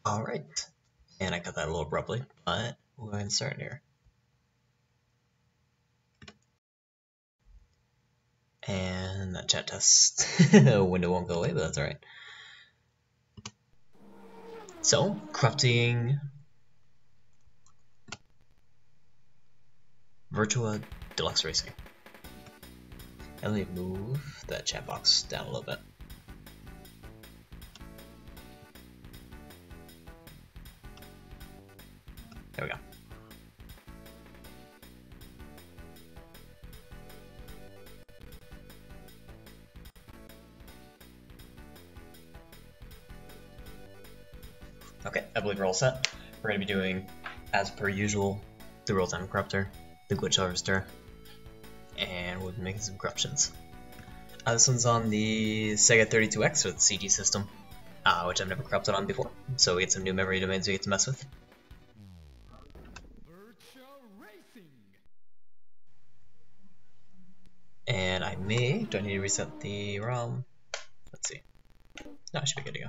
Alright, and I cut that a little abruptly, but we'll go ahead and start here. And that chat test window won't go away, but that's alright. So, corrupting Virtua Deluxe Racing. And let me move that chat box down a little bit. There we go. Okay, I believe we're all set. We're going to be doing, as per usual, the real-time corruptor, the glitch harvester, and we'll be making some corruptions. This one's on the Sega 32X or the CG system, which I've never corrupted on before, so we get some new memory domains we get to mess with. And I may, do I need to reset the ROM? Let's see. No, I should be good to go.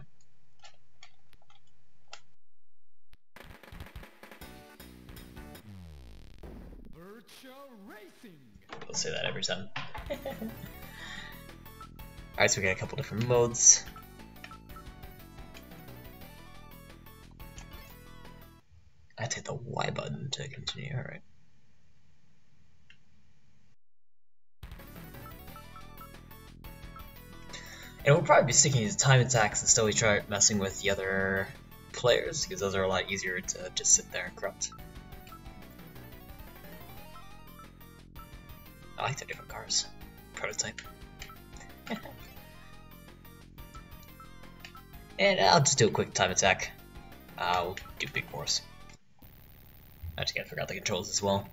I'll say that every time. Alright, so we got a couple different modes. I have to hit the Y button to continue, alright. And we'll probably be sticking to time attacks until we try messing with the other players, because those are a lot easier to just sit there and corrupt. I like the different cars. Prototype. And I'll just do a quick time attack. I'll do big force. I just gotta figure out the controls as well.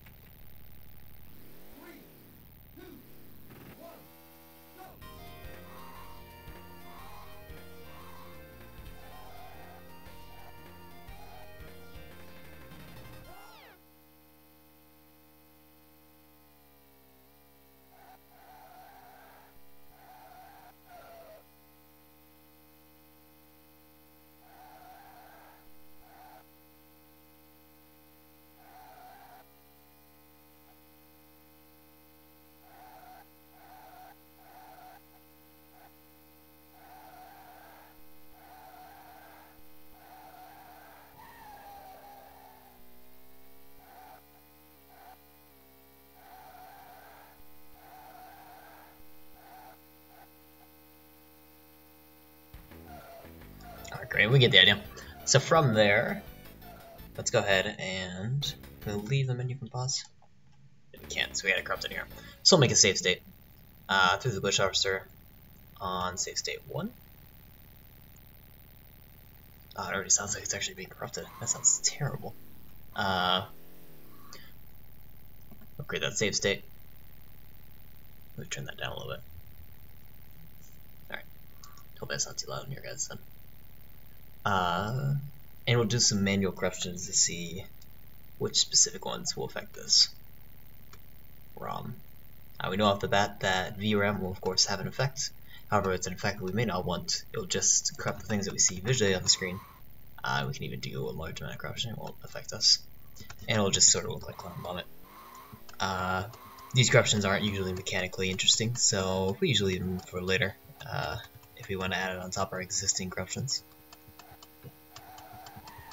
Alright, great, we get the idea. So from there, let's go ahead and we'll leave the menu from pause. We can't, so we gotta corrupt it here. So we'll make a save state through the glitch harvester on save state 1. Oh, it already sounds like it's actually being corrupted. That sounds terrible. Upgrade that save state. Let me turn that down a little bit. Alright. Hope that's not too loud in your guys' then. And we'll do some manual corruptions to see which specific ones will affect this ROM. We know off the bat that VRAM will of course have an effect. However, it's an effect we may not want. It'll just corrupt the things that we see visually on the screen. We can even do a large amount of corruption, it won't affect us. And it'll just sort of look like Clown Vomit. These corruptions aren't usually mechanically interesting, so we usually leave them for later if we want to add it on top of our existing corruptions.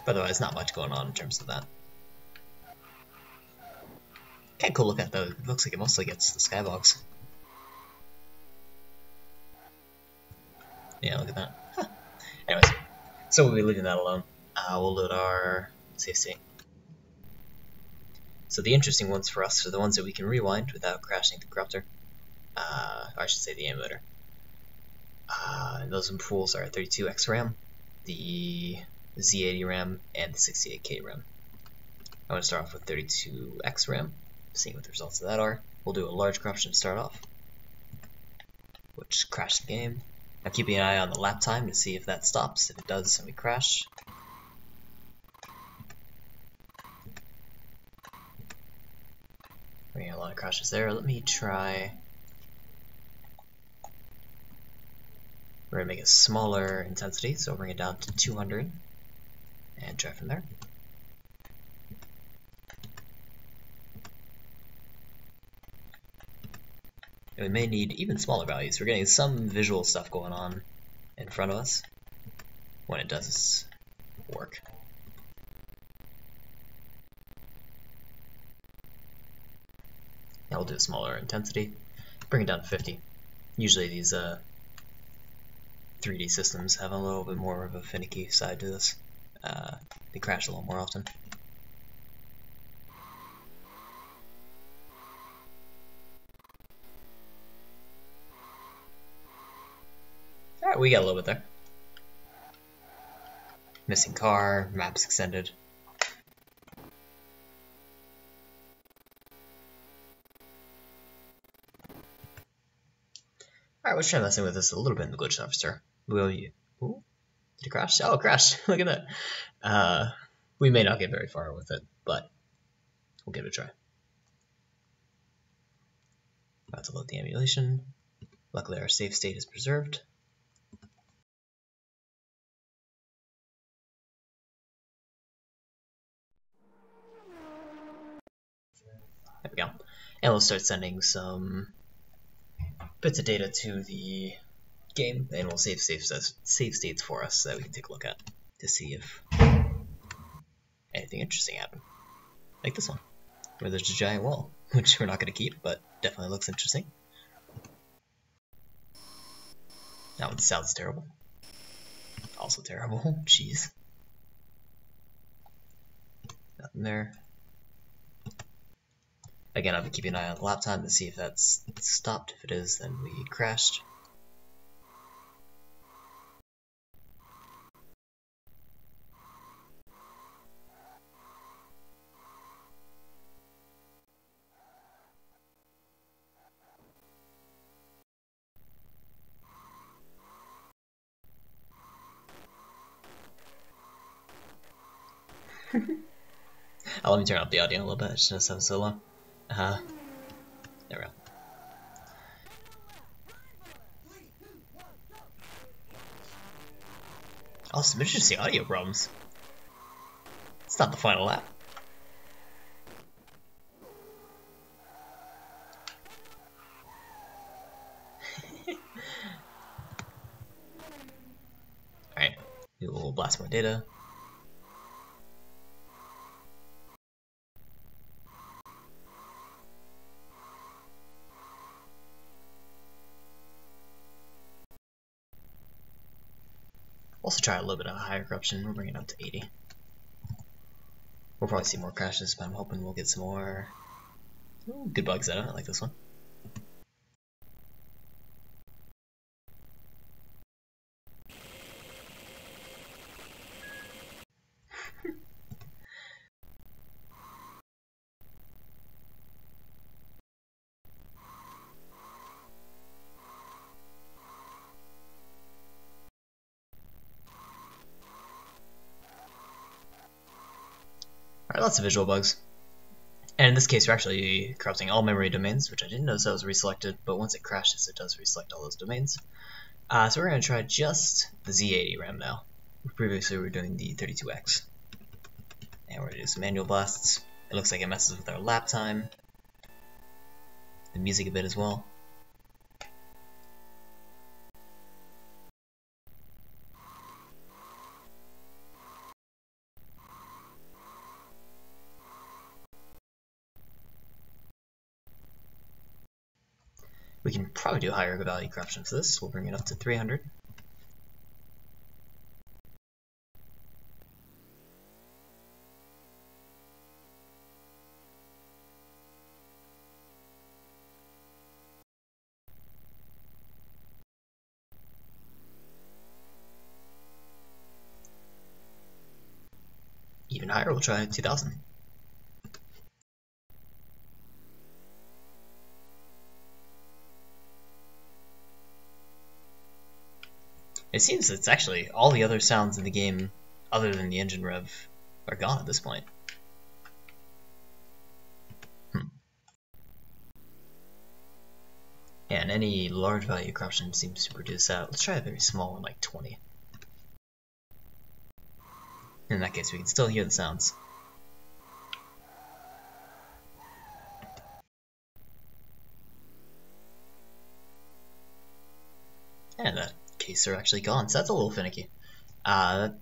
But otherwise, not much going on in terms of that. Kinda cool look at though. It looks like it mostly gets the skybox. Yeah, look at that. Huh. Anyways, so we'll be leaving that alone. We'll load our save state. So the interesting ones for us are the ones that we can rewind without crashing the corruptor. Or I should say the emulator. And those pools are 32X RAM, the Z80 RAM, and the 68K RAM. I'm going to start off with 32X RAM, seeing what the results of that are. We'll do a large corruption to start off, which crashed the game. Now keeping an eye on the lap time to see if that stops. If it does, then we crash. We got a lot of crashes there. Let me try. We're going to make a smaller intensity, so bring it down to 200. And try from there. And we may need even smaller values. We're getting some visual stuff going on in front of us when it does work. Now we'll do a smaller intensity. Bring it down to 50. Usually these 3D systems have a little bit more of a finicky side to this. They crash a little more often. Alright, we got a little bit there. Missing car, maps extended. Alright, let's try messing with this a little bit in the glitch officer. Will you? Ooh, did it crash? Oh, it crashed. Look at that. We may not get very far with it, but we'll give it a try. About to load the emulation. Luckily, our save state is preserved. There we go. And we'll start sending some bits of data to the game, and we'll save states for us that we can take a look at to see if anything interesting happened. Like this one, where there's a giant wall, which we're not going to keep, but definitely looks interesting. That one sounds terrible. Also terrible. Jeez. Nothing there. Again, I'll be keeping an eye on the lap time to see if that's stopped. If it is, then we crashed. Oh, let me turn up the audio a little bit. I just noticed I was so low. There we go. Oh, some interesting audio problems. It's not the final lap. Alright, we will blast more data. Also try a little bit of higher corruption. We'll bring it up to 80. We'll probably see more crashes, but I'm hoping we'll get some more good bugs out of it, like this one. Alright, lots of visual bugs. And in this case, we're actually corrupting all memory domains, which I didn't notice that was reselected, but once it crashes, it does reselect all those domains. So we're going to try just the Z80 RAM now. Previously, we were doing the 32X. And we're going to do some manual blasts. It looks like it messes with our lap time, the music a bit as well. We can probably do higher value corruption for this. We'll bring it up to 300. Even higher, we'll try 2000. It seems it's actually all the other sounds in the game, other than the engine rev, are gone at this point. And any large value corruption seems to reduce that. Let's try a very small one, like 20. In that case, we can still hear the sounds. And that case are actually gone, so that's a little finicky. That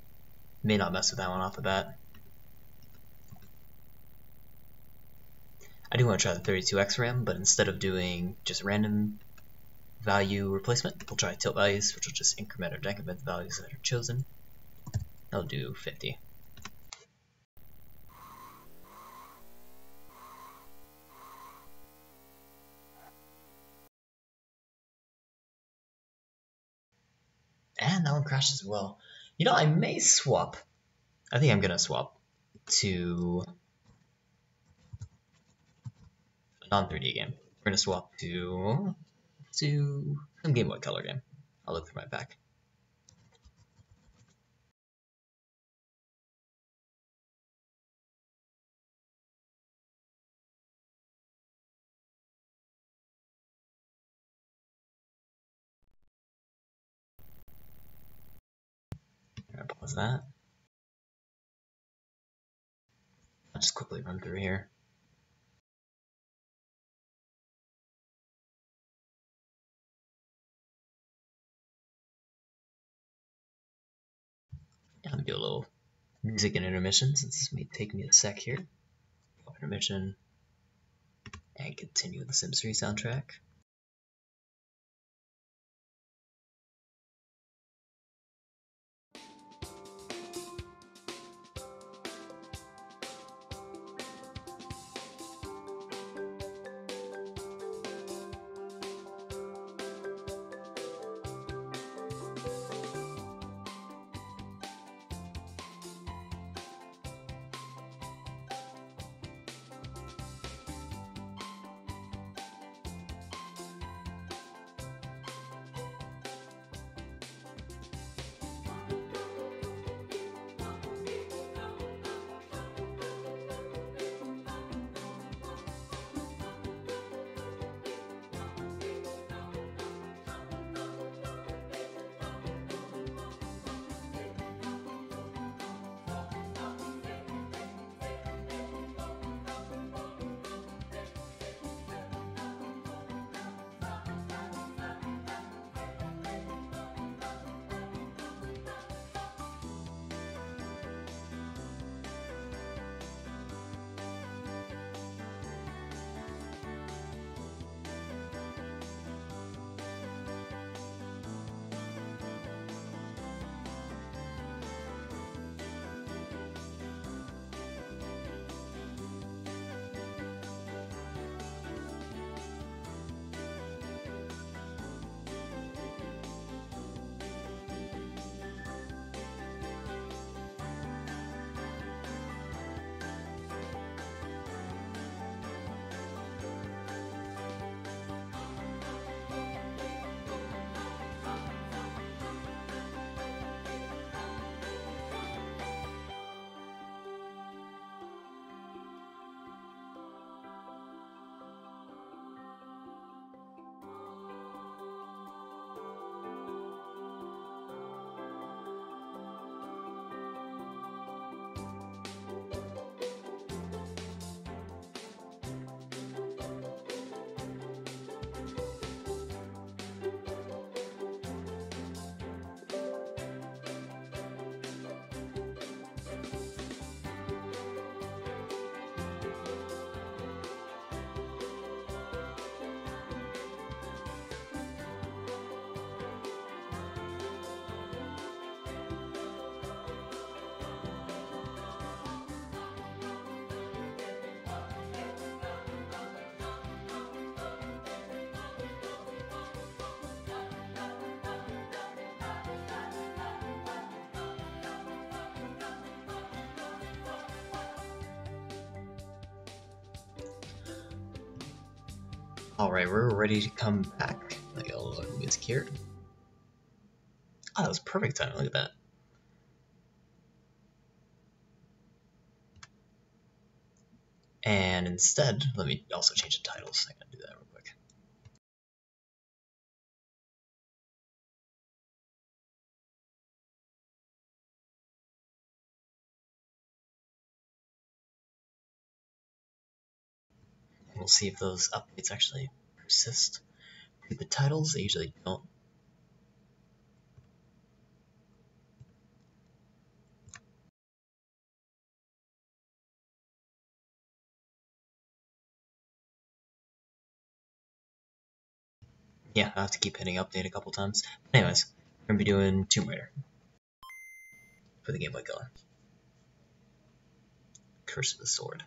may not mess with that one off the bat. I do want to try the 32x RAM, but instead of doing just random value replacement, we'll try tilt values, which will just increment or decrement the values that are chosen. I'll do 50. And that one crashed as well. You know, I may swap. I think I'm gonna swap to a non-3D game. We're gonna swap to some Game Boy Color game. I'll look through my pack. I'm gonna pause that. I'll just quickly run through here. I'm gonna do a little music and intermission, since this may take me a sec here. Intermission, and continue the Sims 3 soundtrack. Alright, we're ready to come back. I got a little music here. Oh, that was perfect timing, look at that. And instead, let me also change the titles. I gotta do that real quick. we'll see if those updates actually persist. The titles, they usually don't. Yeah, I have to keep hitting update a couple times. Anyways, we're gonna be doing Tomb Raider for the Game Boy Color. Curse of the Sword.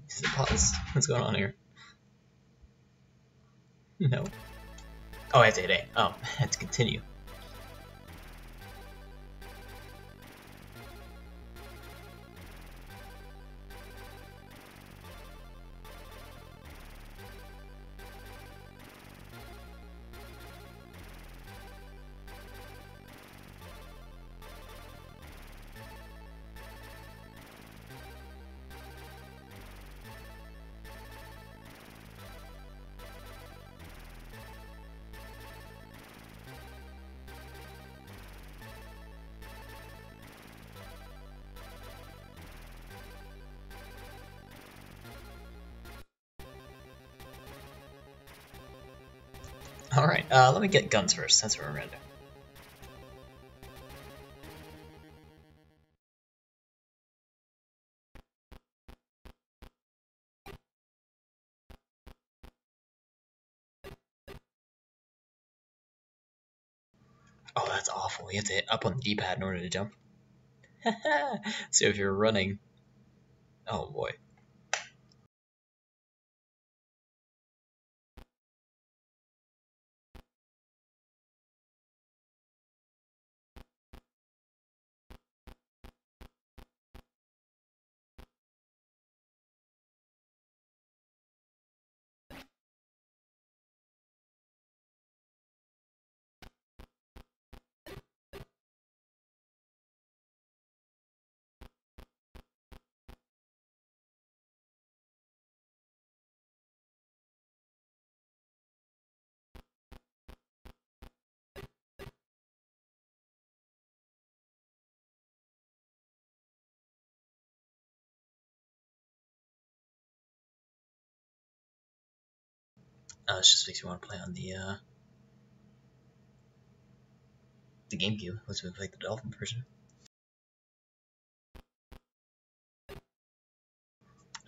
Is it paused? What's going on here? No. Oh, I have to hit A. Oh, I have to continue. Alright, let me get guns first. That's what we're gonna do. Oh, that's awful. You have to hit up on the D-pad in order to jump. So if you're running... Oh boy. This just makes me want to play on the GameCube. Let's play like the Dolphin version.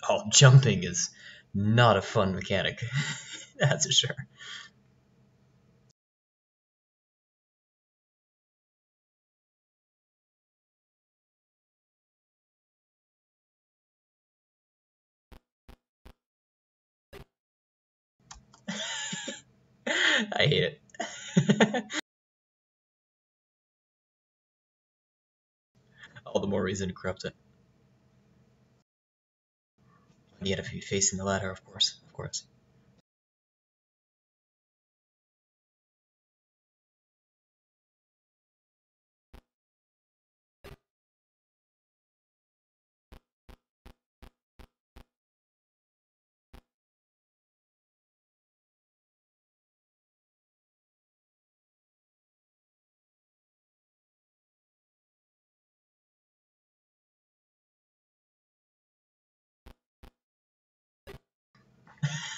Oh, jumping is not a fun mechanic. That's for sure. I hate it. All the more reason to corrupt it. Yet if you're facing the ladder, of course. Of course.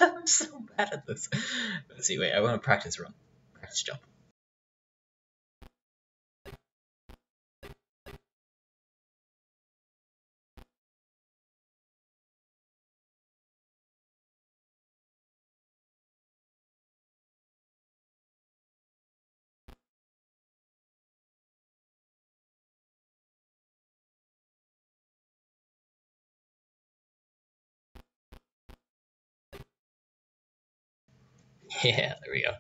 I'm so bad at this. Let's see, wait, I want to practice run. Practice jump. Yeah, there we go.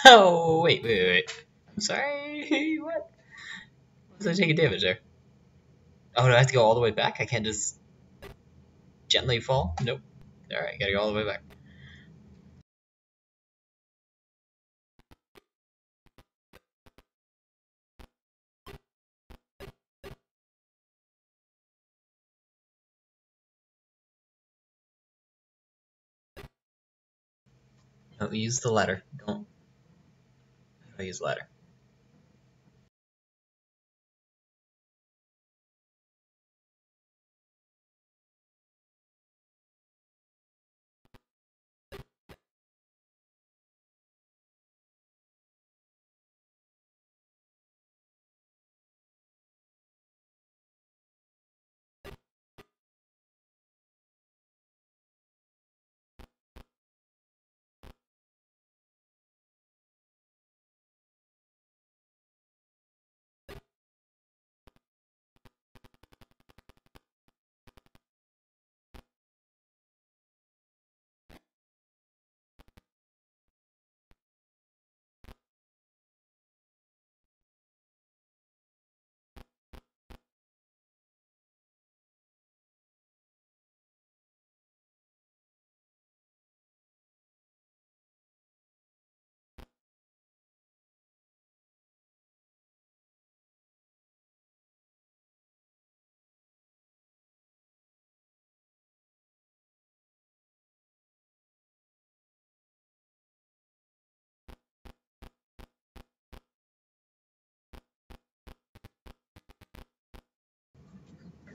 Oh, wait. I'm sorry, what? Was I taking damage there? Oh, do I have to go all the way back? I can't just gently fall? Nope. Alright, gotta go all the way back. No, use the ladder. Don't use the ladder.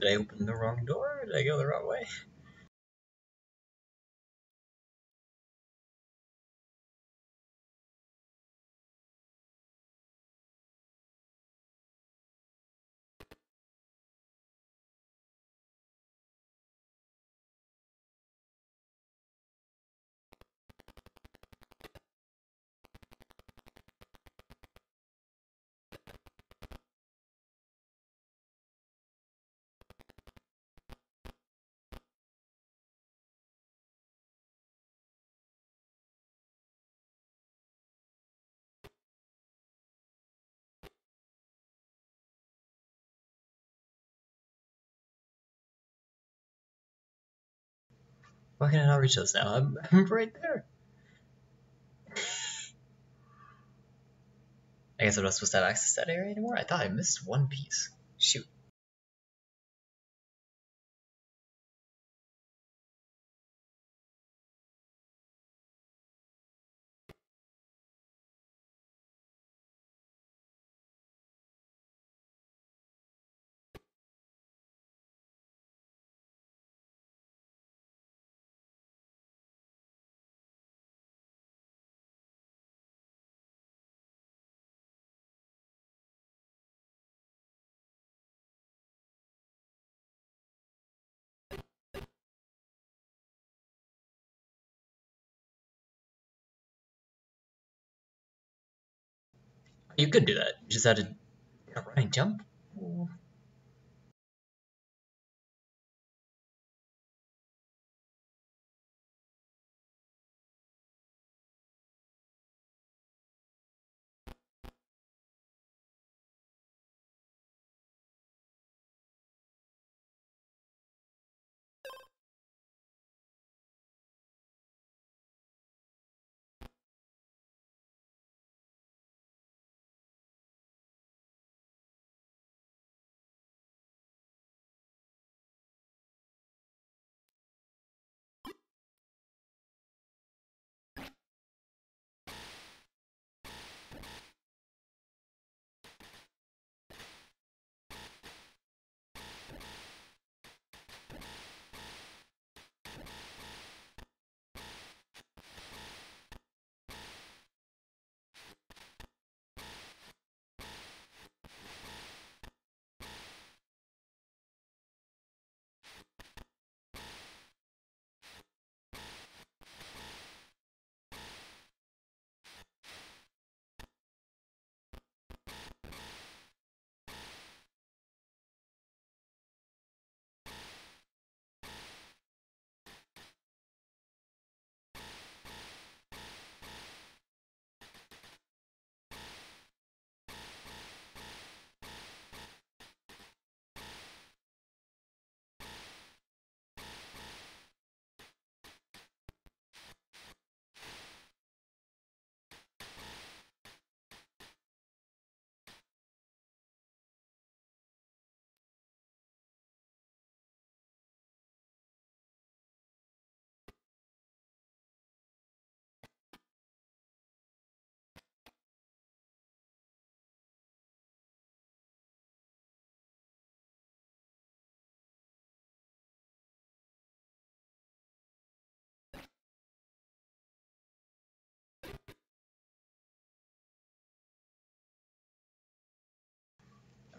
Did I open the wrong door? Did I go the wrong way? Why can I not reach those now? I'm right there. I guess I'm not supposed to have access to that area anymore? I thought I missed one piece. Shoot. You could do that. You just had to running jump. Ooh.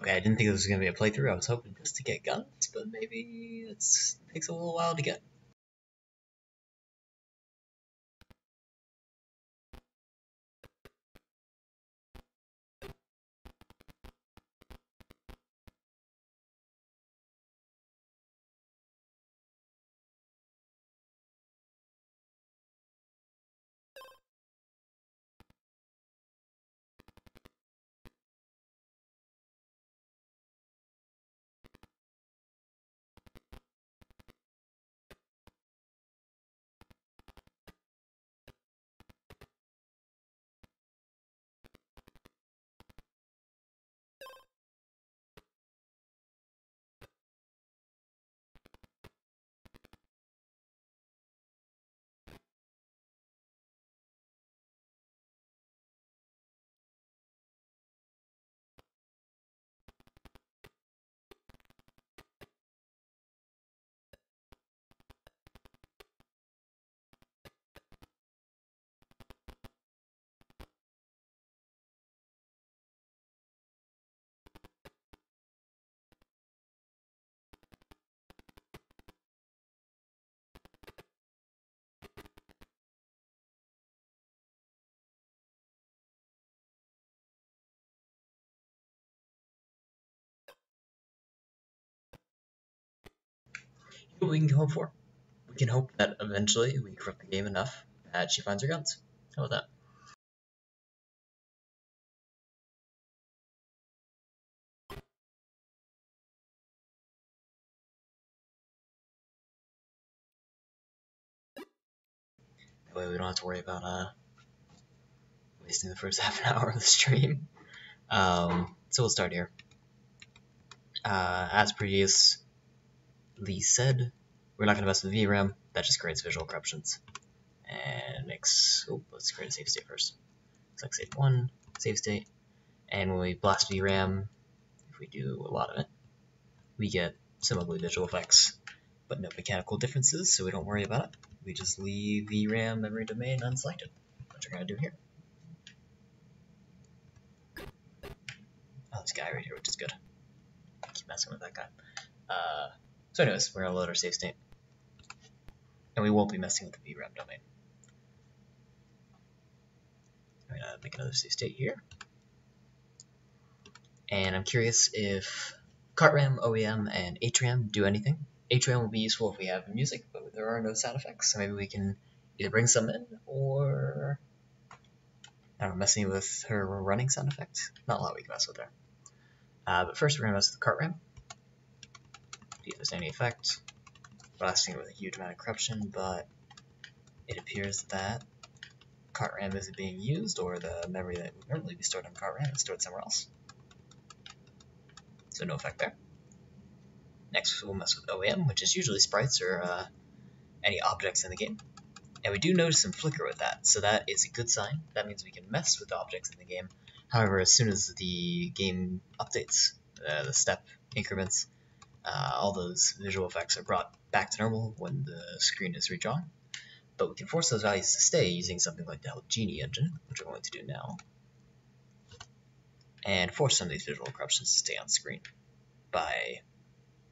Okay, I didn't think this was gonna be a playthrough. I was hoping just to get guns, but maybe it takes a little while to get. What we can hope for. We can hope that eventually we corrupt the game enough that she finds her guns. How about that? That way we don't have to worry about wasting the first half an hour of the stream. So we'll start here. As previously said, we're not going to mess with VRAM. That just creates visual corruptions. And let's create a save state first. Select save 1, save state. And when we blast VRAM, if we do a lot of it, we get some ugly visual effects, but no mechanical differences, so we don't worry about it. We just leave VRAM memory domain unselected, which we're going to do here. Oh, this guy right here, which is good. Keep messing with that guy. So anyways, we're going to load our save state. And we won't be messing with the VRAM domain. I'm going to make another save state here. And I'm curious if CartRam, OEM, and HRAM do anything. HRAM will be useful if we have music, but there are no sound effects, so maybe we can either bring some in or I don't know, messing with her running sound effect. Not a lot we can mess with there. But first we're going to mess with the CartRam. See if there's any effect. Blasting it with a huge amount of corruption, but it appears that CartRam isn't being used, or the memory that would normally be stored on CartRam is stored somewhere else. So no effect there. Next we'll mess with OEM, which is usually sprites or any objects in the game. And we do notice some flicker with that, so that is a good sign. That means we can mess with objects in the game. However, as soon as the game updates, the step increments, all those visual effects are brought back to normal when the screen is redrawn. But we can force those values to stay using something like the Genie engine, which we're going to do now, and force some of these visual corruptions to stay on screen by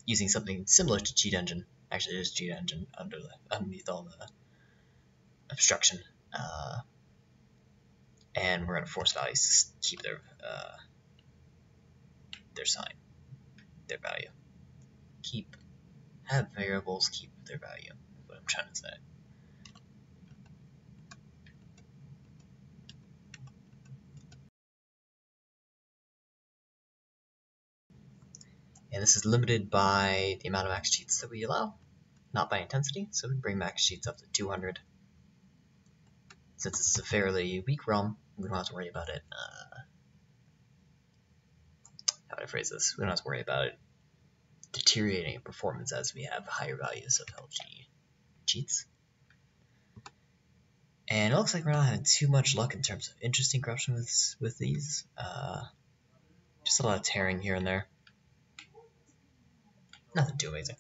using something similar to Cheat Engine. Actually, there's Cheat Engine underneath all the obstruction, and we're going to force values to keep their sign, their value. Have variables keep their value, is what I'm trying to say. And this is limited by the amount of max cheats that we allow, not by intensity, so we bring max cheats up to 200. Since this is a fairly weak ROM, we don't have to worry about it. How would I phrase this? We don't have to worry about it deteriorating in performance as we have higher values of LG cheats. And it looks like we're not having too much luck in terms of interesting corruption with these. Just a lot of tearing here and there. Nothing too amazing.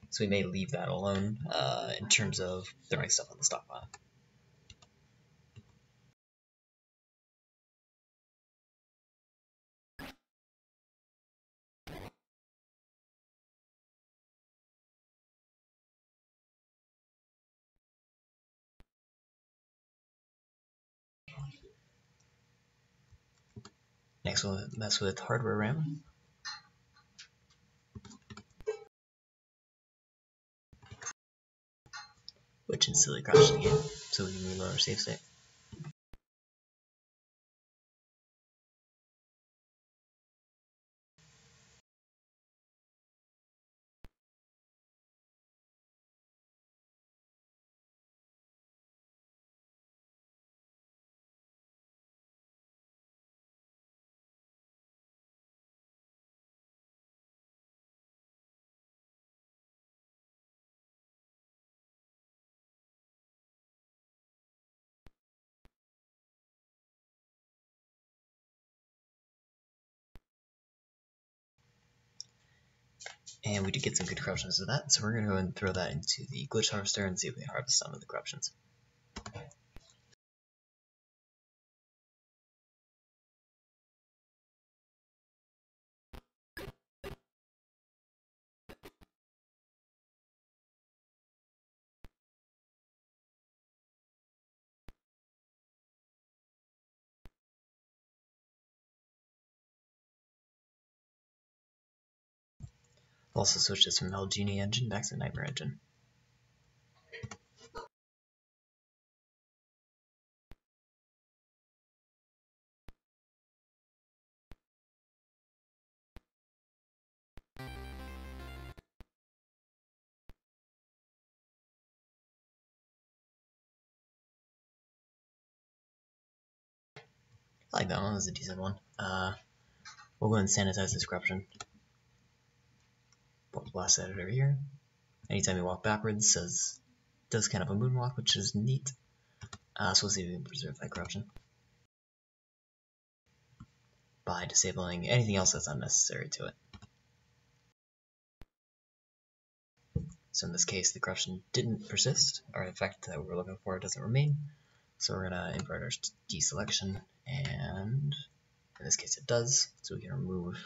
So we may leave that alone in terms of throwing stuff on the stockpile. Next we'll mess with hardware RAM. Which instantly crashes the game, so we can reload our save state. And we did get some good corruptions of that, so we're going to go and throw that into the glitch harvester and see if we can harvest some of the corruptions. Also switch this from Genie engine back to the Nightmare engine. I like that one, that was a decent one. We'll go and sanitize this corruption. Blast editor here. Anytime you walk backwards, does kind of a moonwalk, which is neat. So we'll see if we can preserve that corruption by disabling anything else that's unnecessary to it. So in this case, the corruption didn't persist. Our effect that we were looking for doesn't remain. So we're going to invert our deselection, and in this case it does, so we can remove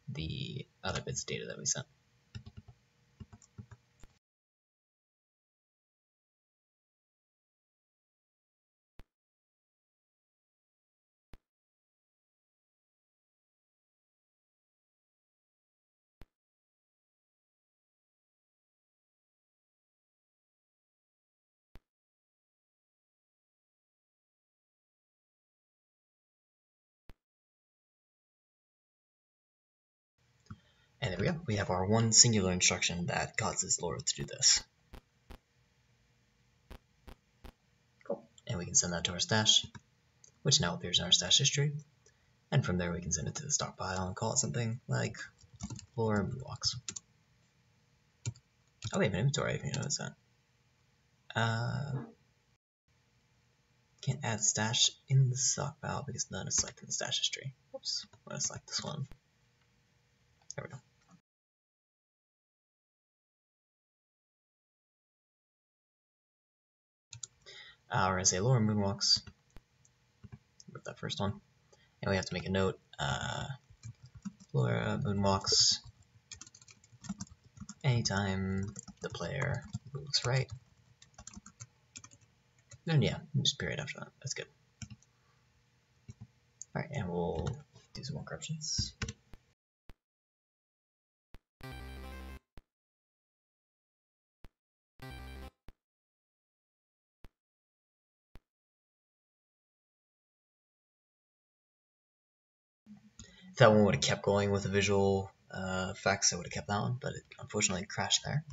the other bits of data that we sent. And there we go. We have our one singular instruction that causes Laura to do this. Cool. And we can send that to our stash, which now appears in our stash history. And from there we can send it to the stockpile and call it something like Laura Moonwalks. Oh, we have an inventory, if you notice that. Can't add stash in the stockpile because none is selected in the stash history. Oops, I'm going to select this one. There we go. We're going to say Laura Moonwalks. With that first one. And we have to make a note. Laura Moonwalks anytime the player moves right. And yeah, just period after that. That's good. Alright, and we'll do some more corruptions. If that one would have kept going with the visual effects, I would have kept that one, but it unfortunately crashed there.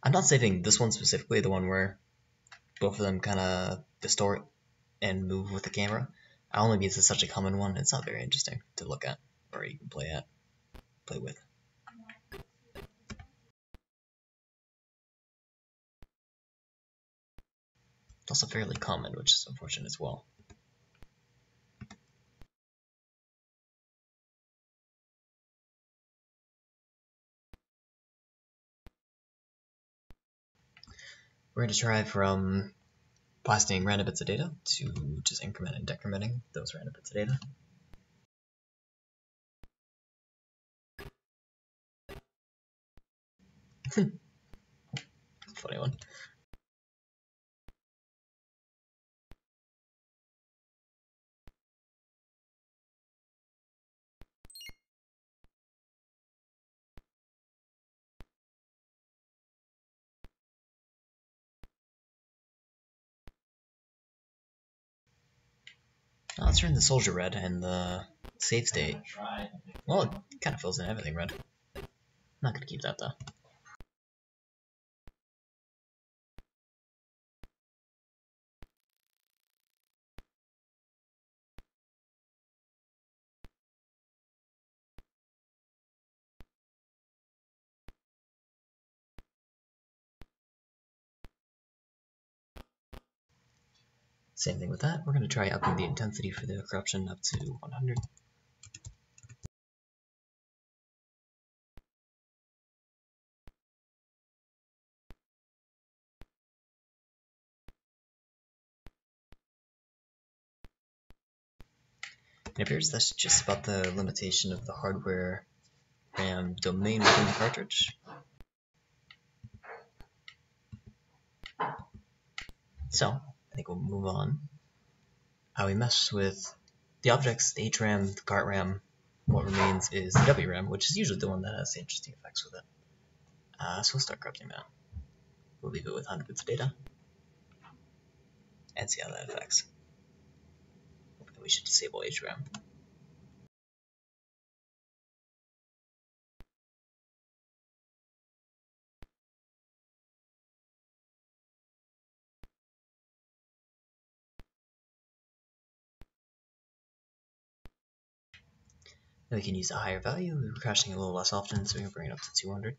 I'm not saving this one specifically, the one where both of them kind of distort and move with the camera. Only because it's such a common one, it's not very interesting to look at, or you can play with. It's also fairly common, which is unfortunate as well. We're going to try from blasting random bits of data to just incrementing and decrementing those random bits of data. Funny one. Now let's turn the soldier red and the save state. Well, it kind of fills in everything red. I'm not going to keep that though. Same thing with that. We're going to try upping the intensity for the corruption up to 100. It appears that's just about the limitation of the hardware RAM domain within the cartridge. So, I think we'll move on. How we mess with the objects, the HRAM, the cart RAM. What remains is the WRAM, which is usually the one that has the interesting effects with it. So we'll start corrupting that. We'll leave it with 100 bits of data and see how that affects. We should disable HRAM. Then we can use a higher value. We're crashing a little less often, so we can bring it up to 200.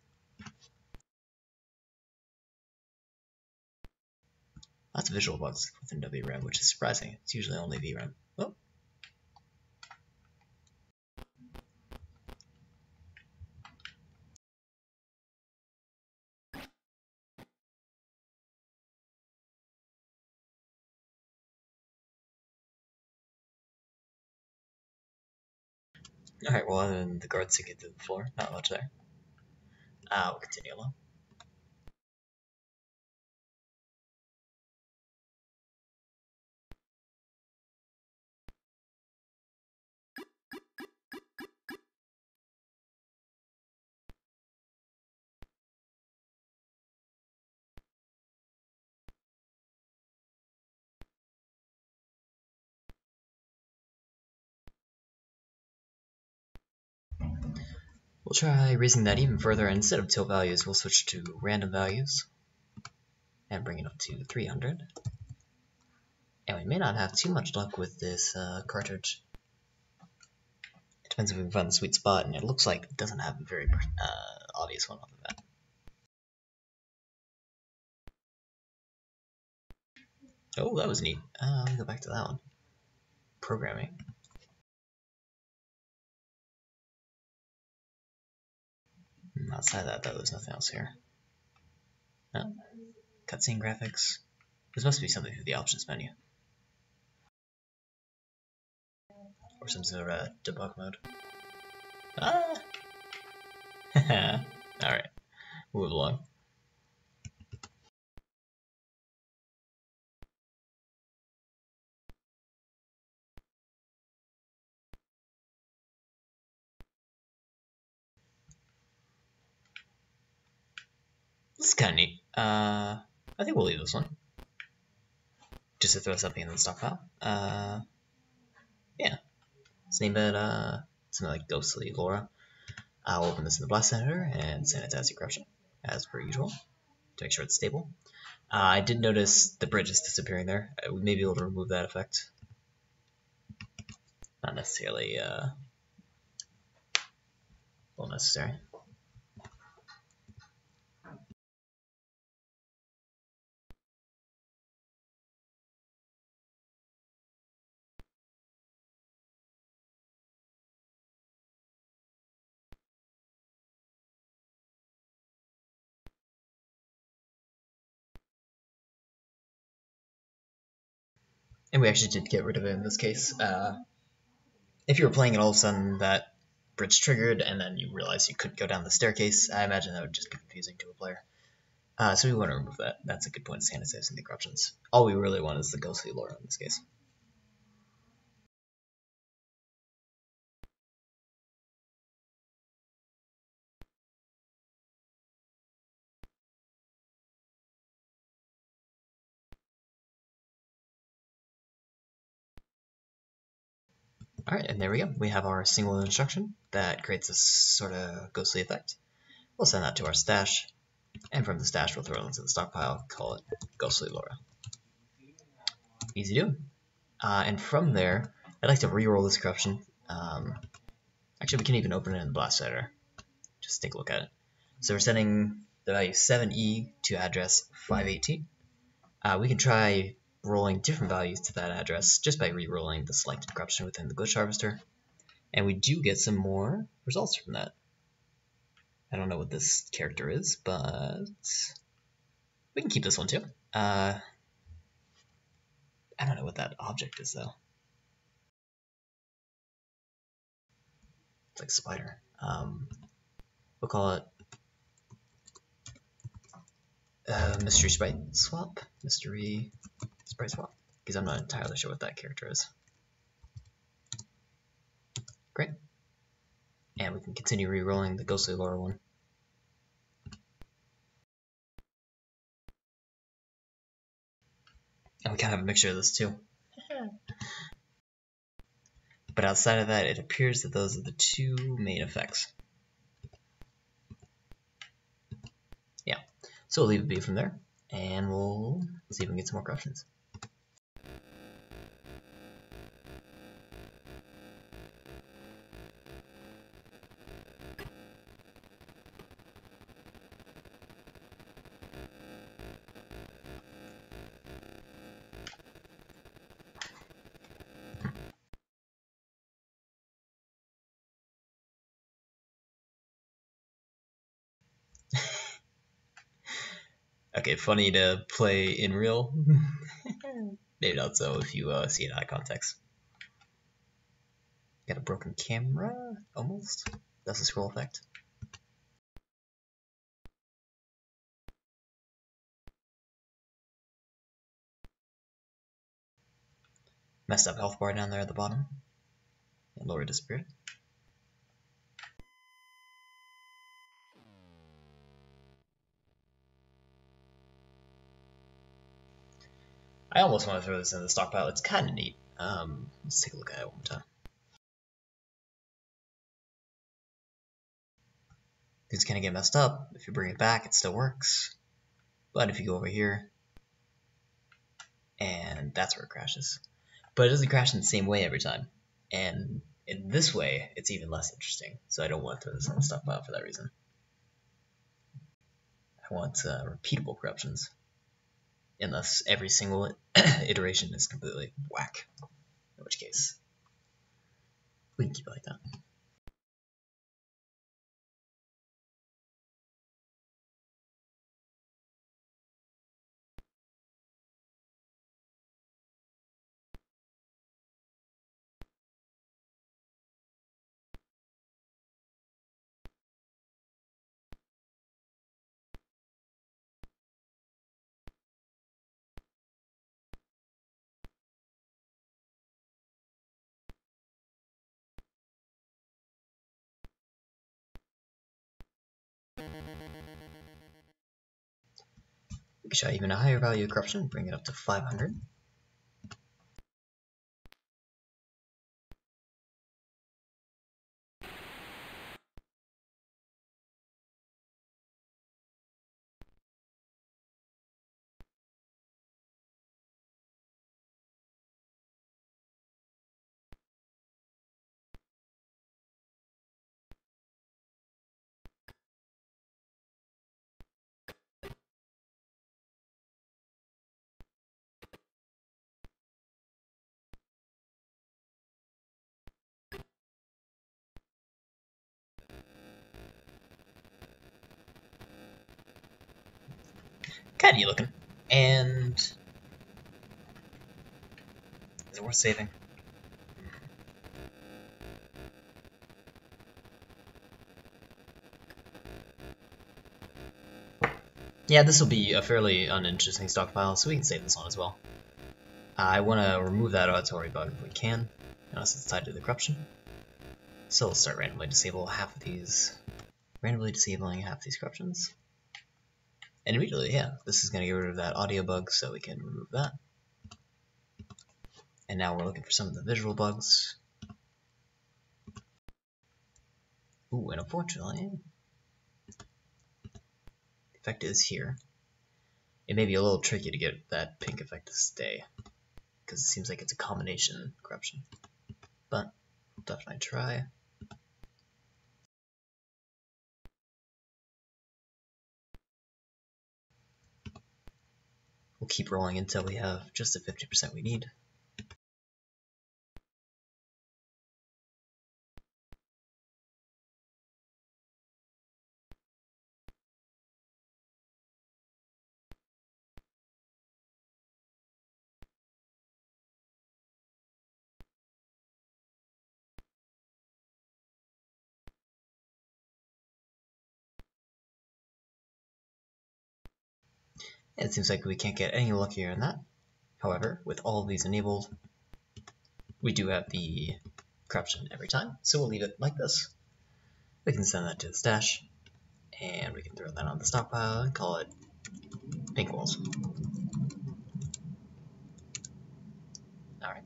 Lots of visual bugs within WRAM, which is surprising. It's usually only VRAM. Oh. Alright, well, other than the guard sinking to the floor, not much there. We'll continue along. We'll try raising that even further, and instead of tilt values, we'll switch to random values and bring it up to 300. And we may not have too much luck with this cartridge. It depends if we can find the sweet spot, and it looks like it doesn't have a very obvious one off the bat. Oh, that was neat. Let me go back to that one. Programming. Outside that, though, there's nothing else here. No? Cutscene graphics. This must be something through the options menu. Or some sort of debug mode. Ah! Alright, move along. This is kind of neat. I think we'll leave this one. Just to throw something in the stockpile. Yeah. Let's name it something like Ghostly Laura. I'll open this in the blast editor and sanitize the corruption, as per usual, to make sure it's stable. I did notice the bridge is disappearing there. We may be able to remove that effect. Not necessarily well necessary. And we actually did get rid of it in this case. If you were playing and all of a sudden that bridge triggered and then you realized you couldn't go down the staircase, I imagine that would just be confusing to a player. So we want to remove that. That's a good point of sanitizing the corruptions. All we really want is the Ghostly Laura in this case. Alright, and there we go. We have our single instruction that creates this sort of ghostly effect. We'll send that to our stash, and from the stash we'll throw it into the stockpile, call it Ghostly Laura. Easy to do. And from there, I'd like to reroll this corruption. Actually, we can even open it in the blast editor. Just take a look at it. So we're setting the value 7E to address 518. We can try rolling different values to that address just by re-rolling the selected corruption within the glitch harvester, and we do get some more results from that. I don't know what this character is, but we can keep this one too. I don't know what that object is though. It's like a spider. We'll call it mystery sprite swap. Mystery sprite swap, because I'm not entirely sure what that character is. Great. And we can continue re-rolling the Ghostly Laura one. And we kind of have a mixture of this too. But outside of that, it appears that those are the two main effects. Yeah. So we'll leave it be from there, and we'll see if we can get some more corruptions. Okay, funny to play in real. Maybe not so if you see it out of context. Got a broken camera, almost. That's a scroll effect. Messed up health bar down there at the bottom. And Laura disappeared. I almost want to throw this in the stockpile. It's kind of neat. Let's take a look at it one more time. Things kind of get messed up. If you bring it back, it still works. But if you go over here, and that's where it crashes. But it doesn't crash in the same way every time. And in this way, it's even less interesting. So I don't want to throw this on the stockpile for that reason. I want repeatable corruptions. Unless every single iteration is completely whack. In which case, we can keep it like that. We can try even a higher value of corruption, bring it up to 500. Kinda neat looking. And is it worth saving? Yeah, this will be a fairly uninteresting stockpile, so we can save this one as well. I want to remove that auditory bug if we can, unless it's tied to the corruption. So we'll start randomly disabling half of these corruptions. And immediately, yeah, this is going to get rid of that audio bug, so we can remove that. And now we're looking for some of the visual bugs. Ooh, and unfortunately, the effect is here. It may be a little tricky to get that pink effect to stay, because it seems like it's a combination corruption. But we'll definitely try. We'll keep rolling until we have just the 50% we need. And it seems like we can't get any luckier than that. However, with all of these enabled, we do have the corruption every time, so we'll leave it like this. We can send that to the stash, and we can throw that on the stockpile and call it pink walls. Alright,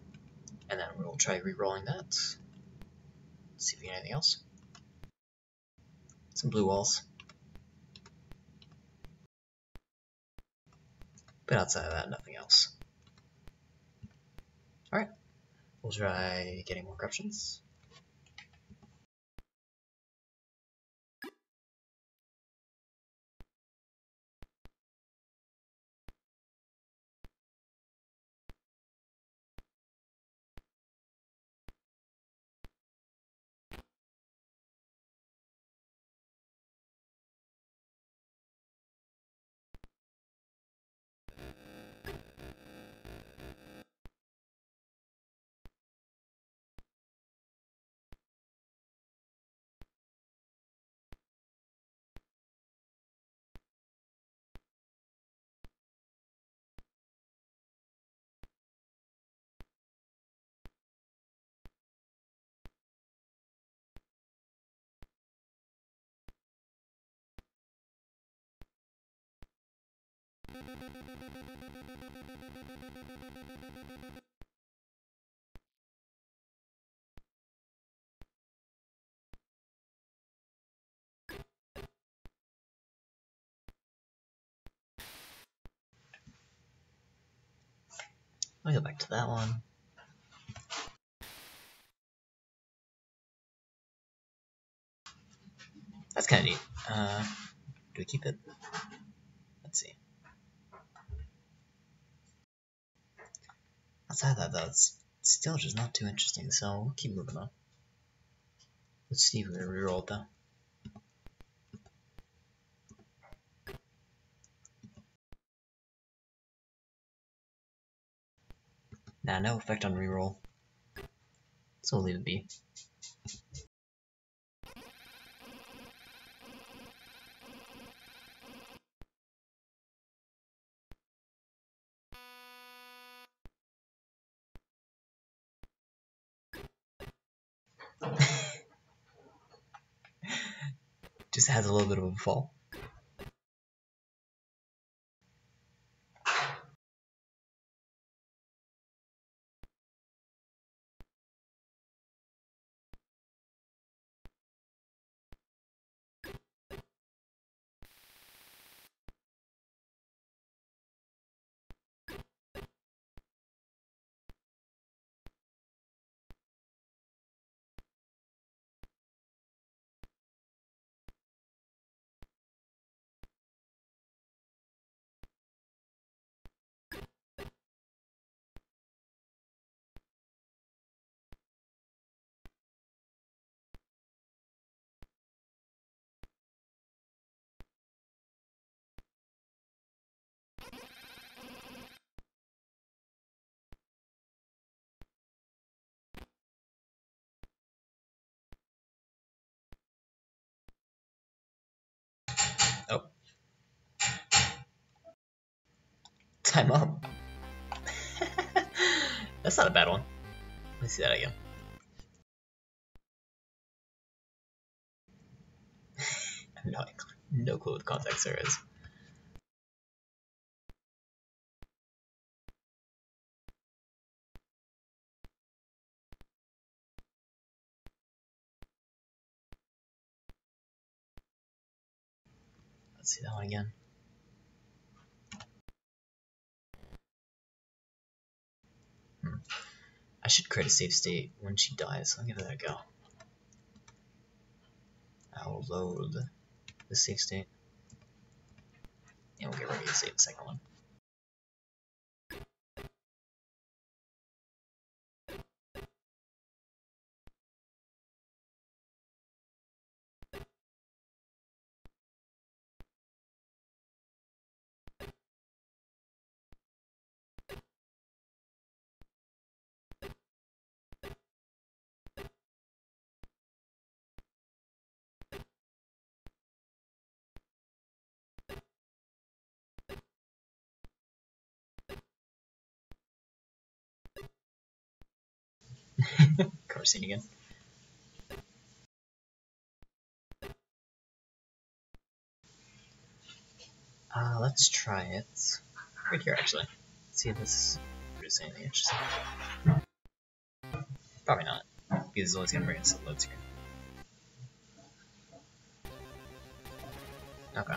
and then we'll try re-rolling that. See if we get anything else. Some blue walls. But outside of that, nothing else. Alright, we'll try getting more corruptions. Let me go back to that one. That's kind of neat. Do we keep it? Let's see. Outside of that, though, it's still just not too interesting, so we'll keep moving on. Let's see if we reroll though. Nah, no effect on reroll. So we'll leave it be. Just has a little bit of a fall. Oh. Time up. That's not a bad one. Let's see that again. I have no clue what context there is. Let's see that one again. I should create a save state when she dies. I'll give that a go. I'll load the save state. And we'll get ready to save the second one. Car scene again. Let's try it right here actually. Let's see if this produces anything interesting. Probably not, because it's always gonna bring us to the load screen. Okay.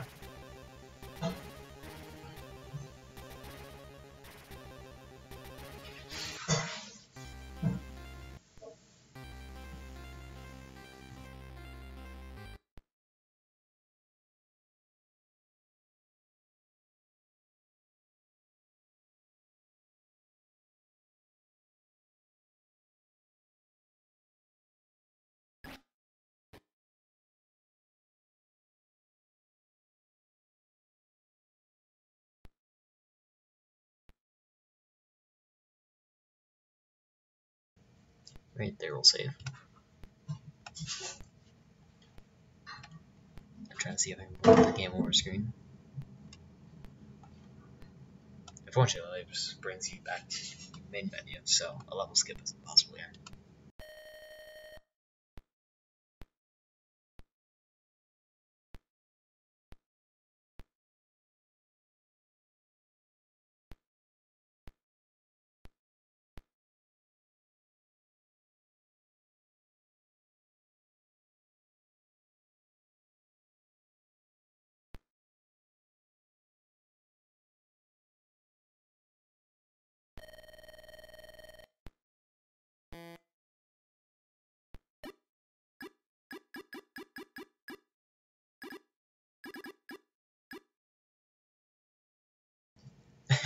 Right there we'll save. I'm trying to see if I can move the game over screen. Unfortunately, it just brings you back to the main menu, so a level skip isn't possible here.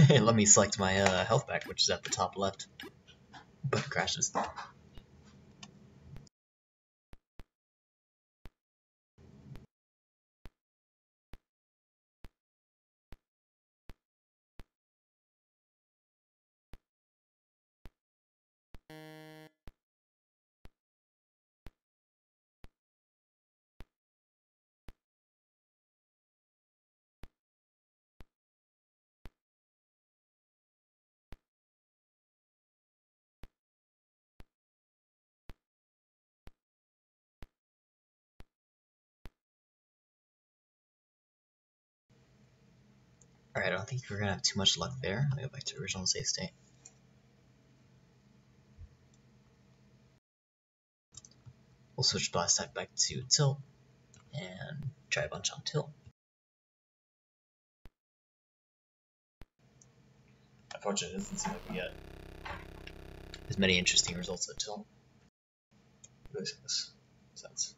Let me select my health pack, which is at the top left, but it crashes. Alright, I don't think we're gonna have too much luck there. Let me go back to original save state. We'll switch blast type back to tilt and try a bunch on tilt. Unfortunately, it doesn't seem like we get as many interesting results at tilt. At least in this sense.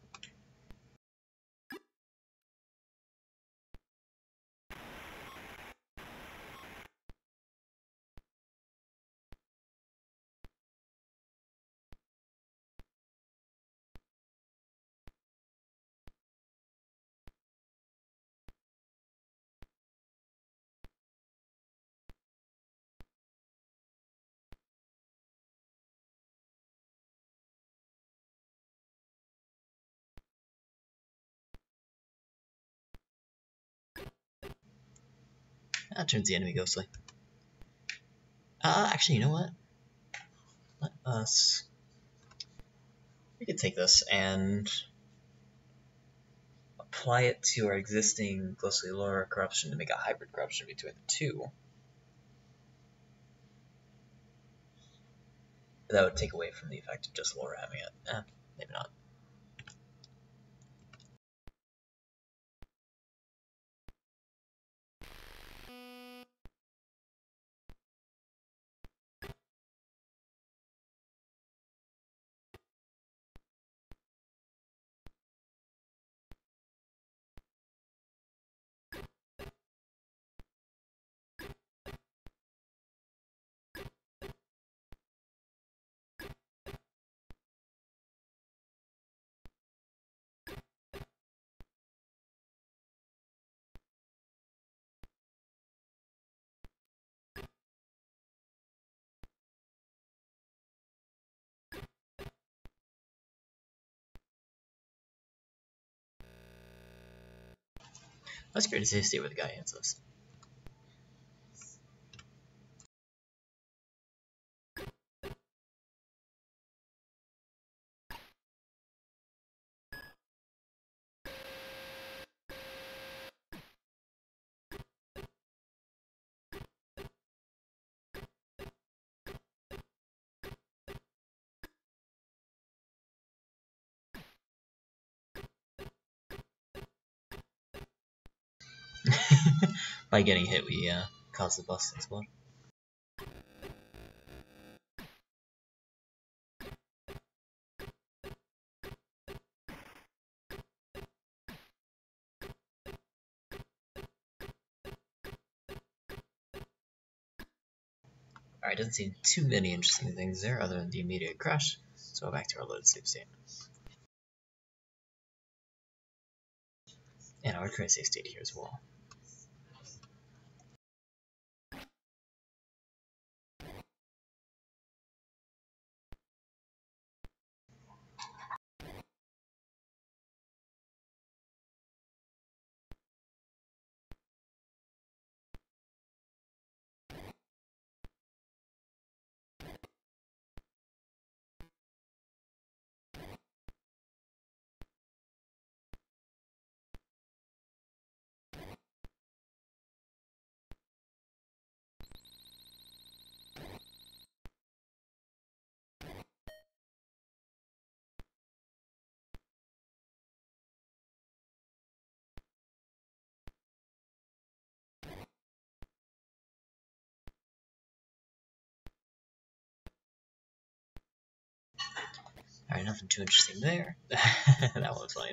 That turns the enemy ghostly. Actually, you know what? Let us... We could take this and apply it to our existing ghostly lore corruption to make a hybrid corruption between the two. But that would take away from the effect of just lore having it. Maybe not. That's great to see where the guy hits us. By getting hit, we cause the bus to explode. Alright, doesn't seem too many interesting things there other than the immediate crash, so back to our loaded save state. And I would create a save state here as well. Alright, nothing too interesting there. That one was funny.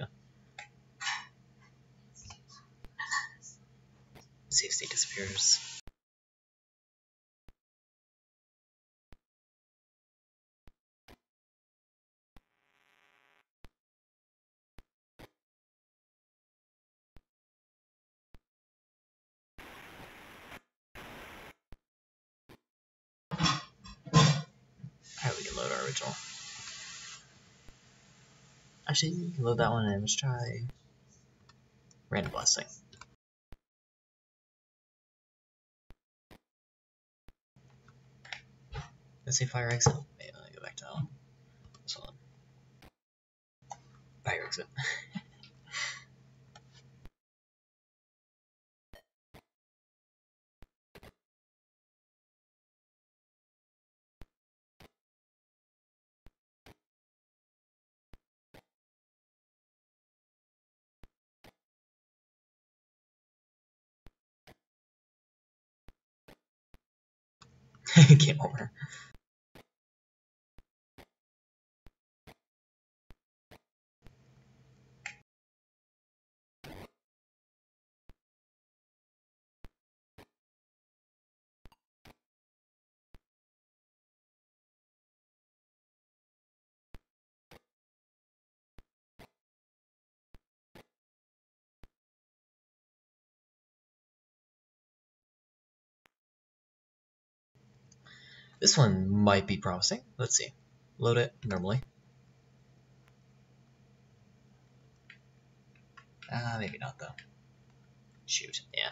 Save state disappears. original. Actually, you can load that one and let's try random blasting. Let's see fire exit. Maybe let me go back to that one. This one. Fire exit. Game over. This one might be promising. Let's see. Load it normally. Maybe not though. Shoot, yeah.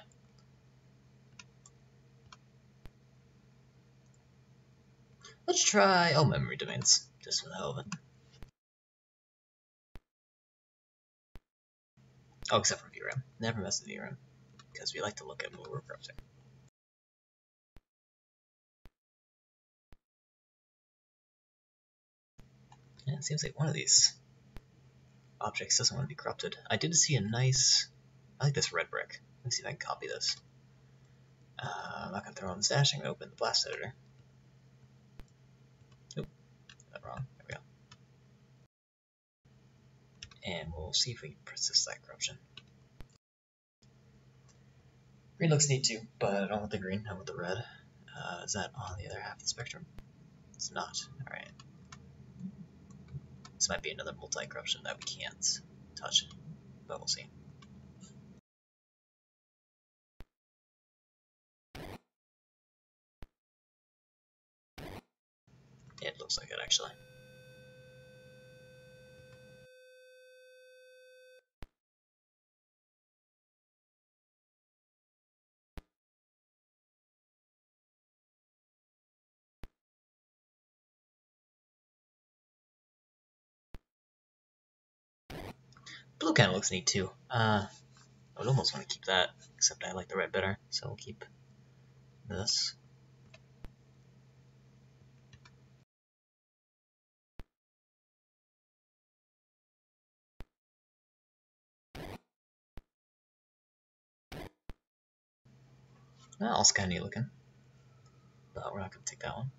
Let's try, memory domains, just for the hell of it. Oh, except for VRAM. Never mess with VRAM, because we like to look at what we're corrupting. Yeah, it seems like one of these objects doesn't want to be corrupted. I did see a nice, I like this red brick. Let me see if I can copy this. I'm not going to throw on the stash, I'm going to open the blast editor. Oop, got that wrong, there we go. And we'll see if we can persist that corruption. Green looks neat too, but I don't want the green, I want the red. Is that on the other half of the spectrum? It's not, alright. This might be another multi-corruption that we can't touch, but we'll see. It looks like it, actually. Blue kind of looks neat too. I would almost want to keep that, except I like the red better, so we'll keep this. Well, also kind of neat looking, but we're not going to take that one.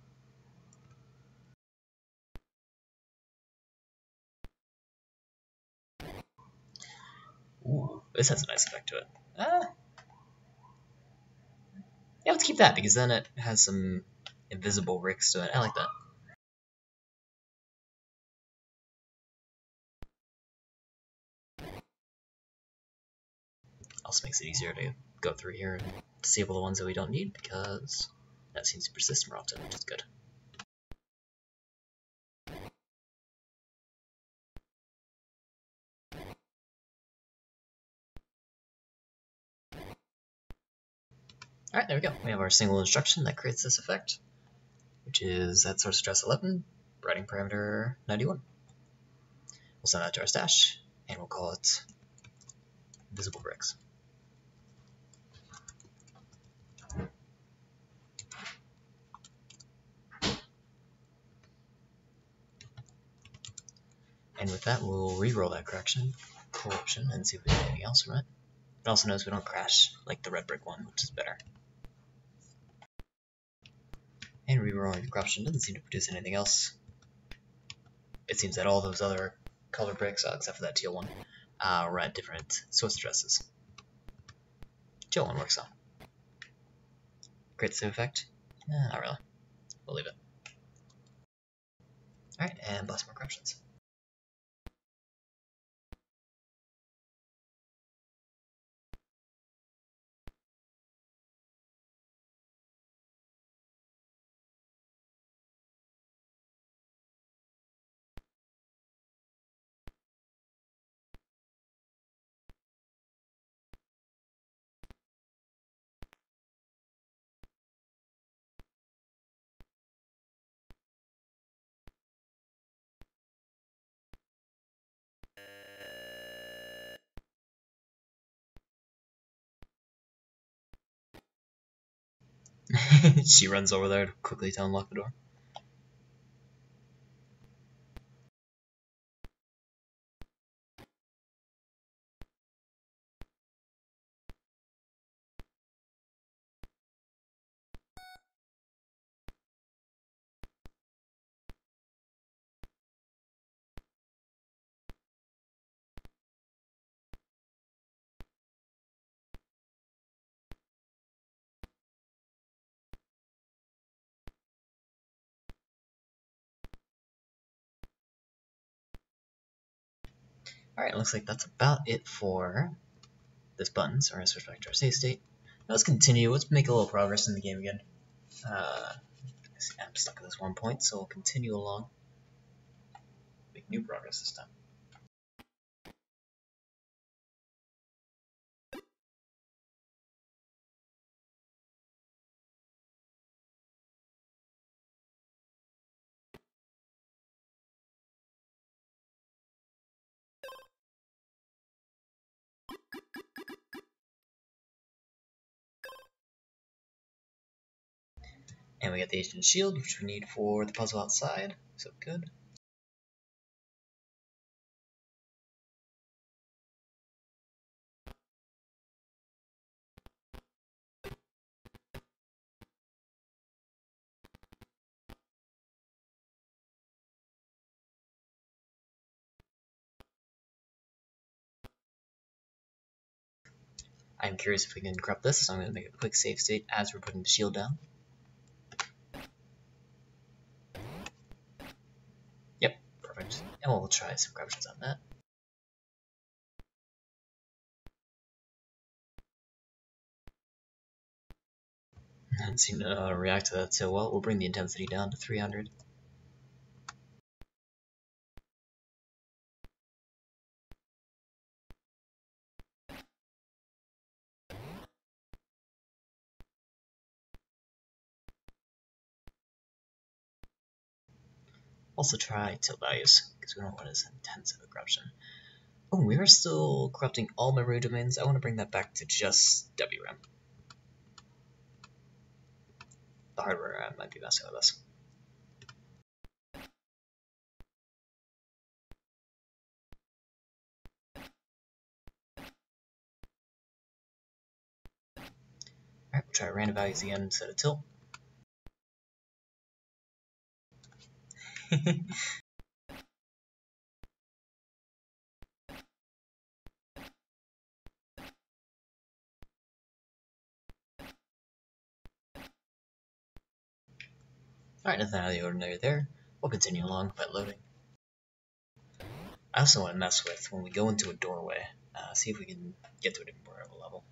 Ooh, this has a nice effect to it. Yeah, let's keep that, because then it has some invisible ricks to it. I like that. Also makes it easier to go through here and disable the ones that we don't need, because that seems to persist more often, which is good. Alright, there we go. We have our single instruction that creates this effect, which is at source address 11, writing parameter 91. We'll send that to our stash, and we'll call it invisible bricks. And with that, we'll re-roll that corruption and see if we get anything else from it. It also knows we don't crash like the red brick one, which is better. And re-rolling the corruption doesn't seem to produce anything else. It seems that all those other color bricks, except for that teal one, were at different source addresses. Teal one works though. Create the same effect? Not really. We'll leave it. Alright, and blast more corruptions. She runs over there to quickly to unlock the door. Alright, looks like that's about it for this button, so we're going to switch back to our save state. Now let's continue, let's make a little progress in the game again. I'm stuck at this one point, so we'll continue along. Make new progress this time. And we get the agent shield, which we need for the puzzle outside, so good. I'm curious if we can corrupt this, so I'm going to make a quick save state as we're putting the shield down. Yep, perfect. And we'll try some corruptions on that. Didn't seem to react to that so well. We'll bring the intensity down to 300. Also try tilt values, because we don't want as intense of a corruption. Oh, we are still corrupting all memory domains. I want to bring that back to just WRAM. The hardware RAM might be messing with us. Alright, we'll try random values again instead of tilt. Alright, nothing out of the ordinary there. We'll continue along by loading. I also want to mess with when we go into a doorway, see if we can get to a different part of a level.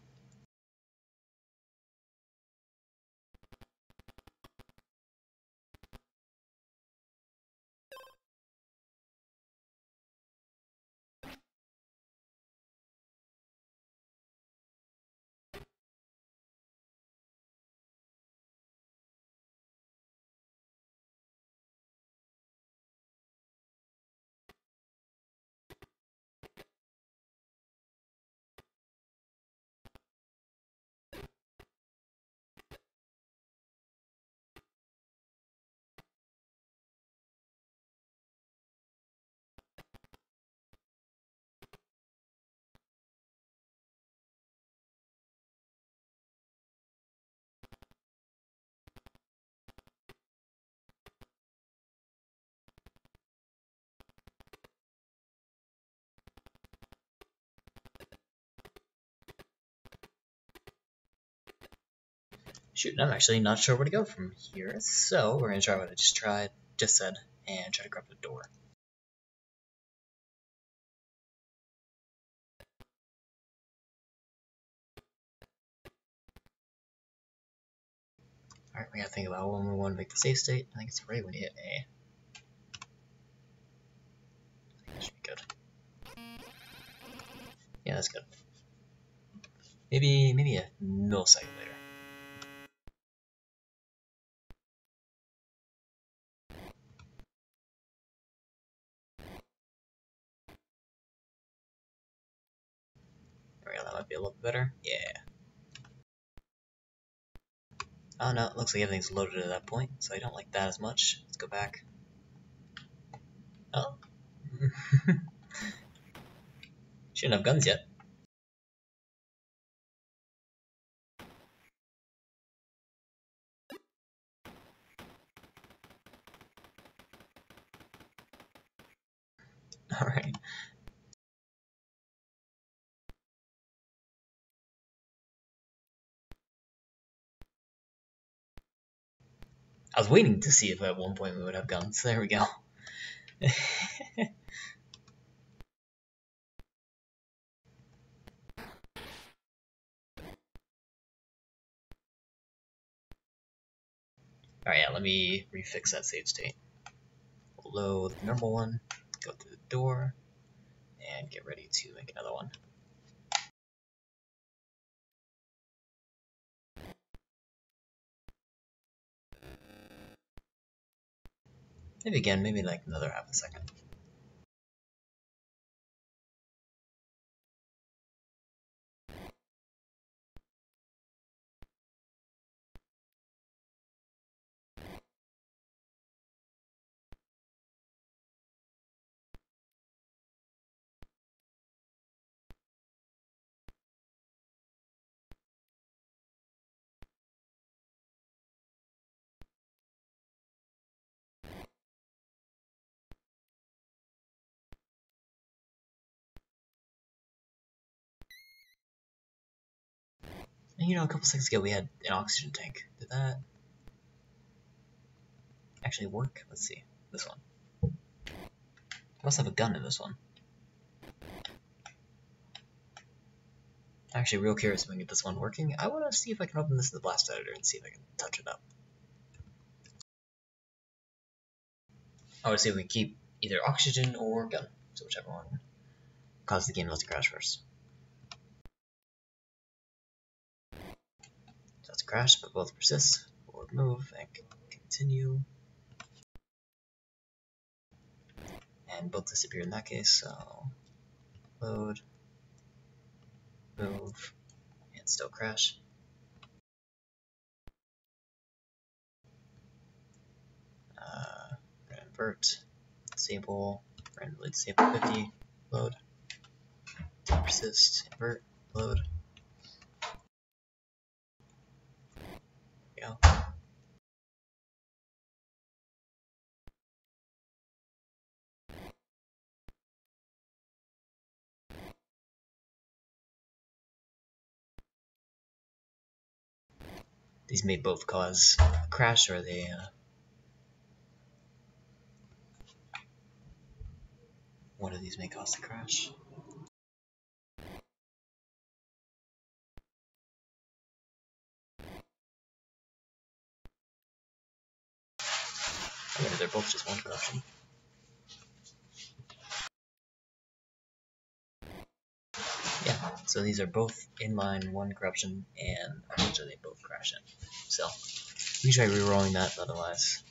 Shoot, I'm actually not sure where to go from here, so we're going to try what I just said, and try to grab the door. Alright, we gotta think about when we want to make the save state. I think it's right when you hit A. I think that should be good. Yeah, that's good. Maybe a millisecond later. There we go, that might be a little bit better. Yeah. Oh no, it looks like everything's loaded at that point, so I don't like that as much. Let's go back. Oh. Shouldn't have guns yet. Alright. I was waiting to see if at one point we would have guns. There we go. Alright, yeah, let me refix that save state. We'll load the normal one, go through the door, and get ready to make another one. Maybe again, maybe like another half a second. And you know, a couple seconds ago we had an oxygen tank. Did that actually work? Let's see. This one. I must have a gun in this one. Actually, real curious if I can get this one working. I want to see if I can open this in the blast editor and see if I can touch it up. I want to see if we can keep either oxygen or gun. So whichever one caused the game not to crash first. So that's a crash, but both persist. Forward move and continue. And both disappear in that case, so load, move, and still crash. Invert, disable, randomly disable 50, load, persist, invert, load. There we go. These may both cause a crash, or they one of these may cause a crash. Or maybe they're both just one corruption. Yeah, so these are both inline, one corruption, and eventually they both crash in. So we try re-rolling that, otherwise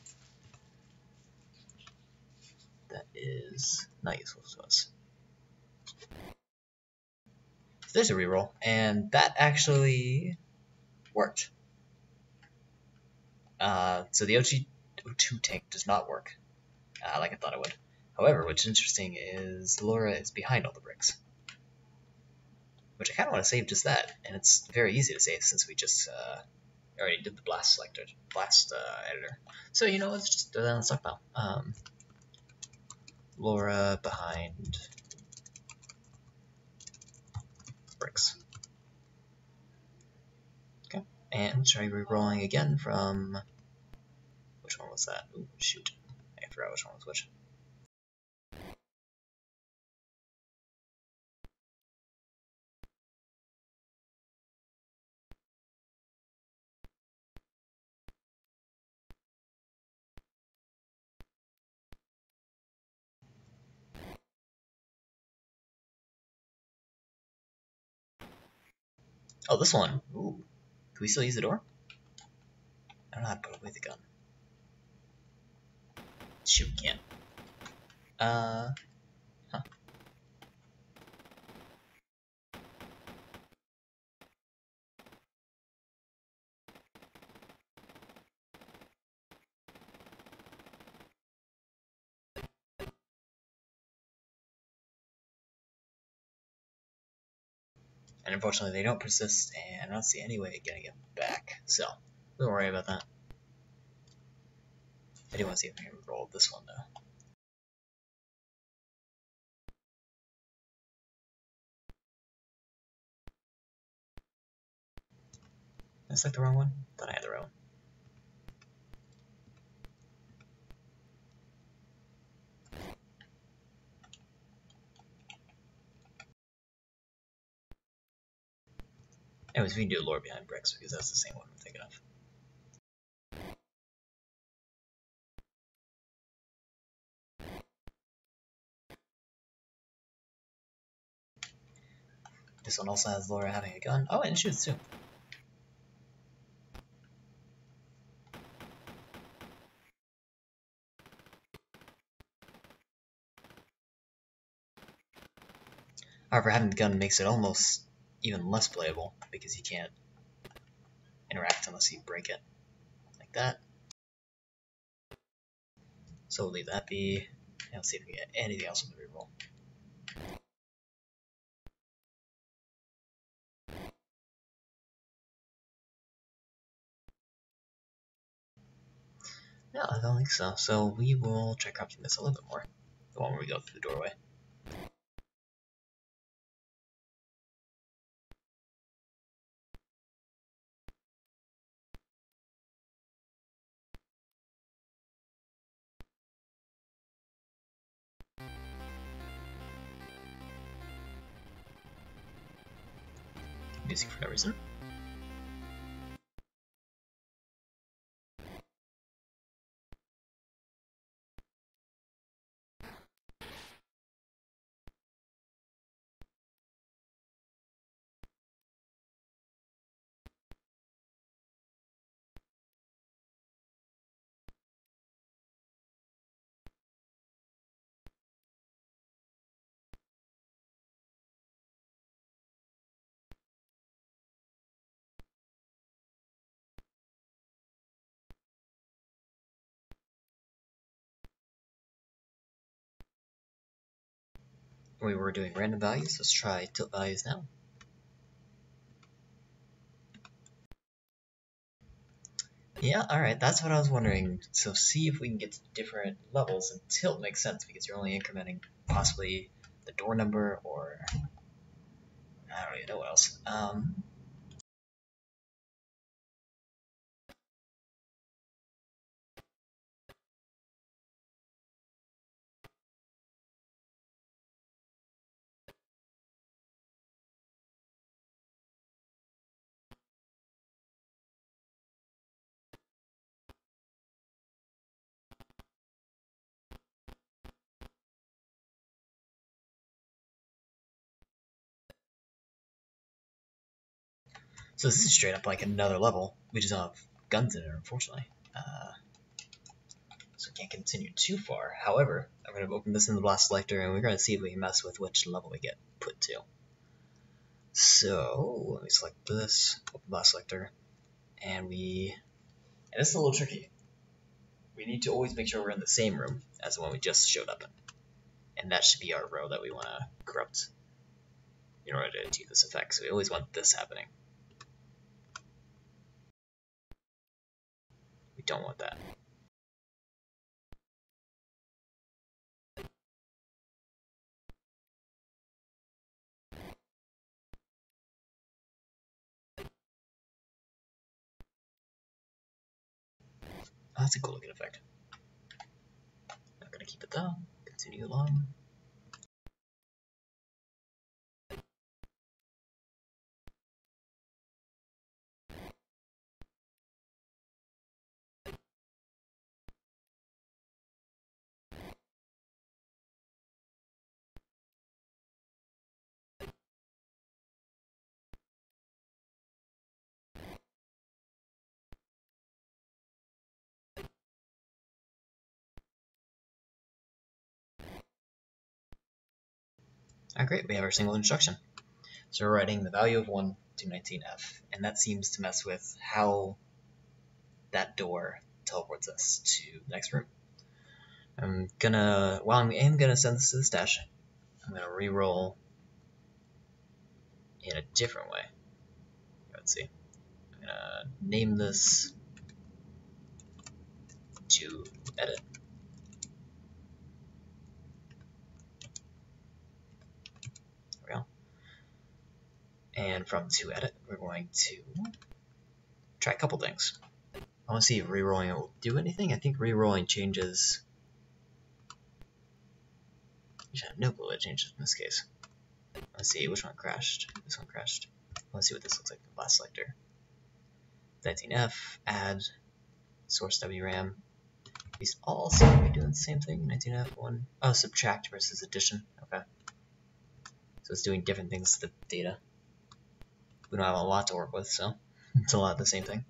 that is not useful to us. So there's a reroll, and that actually worked. So the OG2 tank does not work like I thought it would. However, what's interesting is Laura is behind all the bricks, which I kind of want to save just that, and it's very easy to save since we just already did the blast editor. So you know, let's just throw that on the stockpile. Laura behind bricks. Okay, and try re-rolling again from, which one was that? Ooh, shoot, I forgot which one was which. Oh, this one. Ooh, can we still use the door? I don't know how to put away the gun. Shoot, we can't. Huh. And unfortunately they don't persist, and I don't see any way of getting it back, so we won't worry about that. I do want to see if I can roll this one though. Did I select the wrong one? Thought I had the right one. Anyways, we can do lore behind bricks because that's the same one I'm thinking of. This one also has lore having a gun. Oh, and it shoots too. However, having the gun makes it almost even less playable because you can't interact unless you break it. Like that. So we'll leave that be. And let's see if we get anything else with the reroll. No, I don't think so. So we will try crafting this a little bit more. The one where we go through the doorway. Music for no reason. We were doing random values. Let's try tilt values now. Yeah, alright, that's what I was wondering. So see if we can get to different levels, and tilt makes sense because you're only incrementing possibly the door number or I don't even know what else. So this is straight up like another level. We just don't have guns in it, unfortunately. So we can't continue too far. However, I'm going to open this in the blast selector, and we're going to see if we can mess with which level we get put to. So let me select this, open blast selector, and this is a little tricky. We need to always make sure we're in the same room as the one we just showed up in. And that should be our row that we want to corrupt in order to achieve this effect. So we always want this happening. We don't want that. Oh, that's a cool looking effect. Not gonna keep it though. Continue along. Alright, great, we have our single instruction. So we're writing the value of 1 to 19F, and that seems to mess with how that door teleports us to the next room. I am gonna send this to the stash, I'm gonna re-roll in a different way. Let's see. I'm gonna name this to edit. There we go. And from to edit, we're going to try a couple things. I want to see if rerolling will do anything. I think rerolling changes. I have no clue what it changes in this case. Let's see which one crashed. This one crashed. Let's see what this looks like in the blast selector. 19F, add, source WRAM. These all seem to be doing the same thing. 19F, 1. Oh, subtract versus addition. Okay. So it's doing different things to the data. We don't have a lot to work with, so it's a lot of the same thing.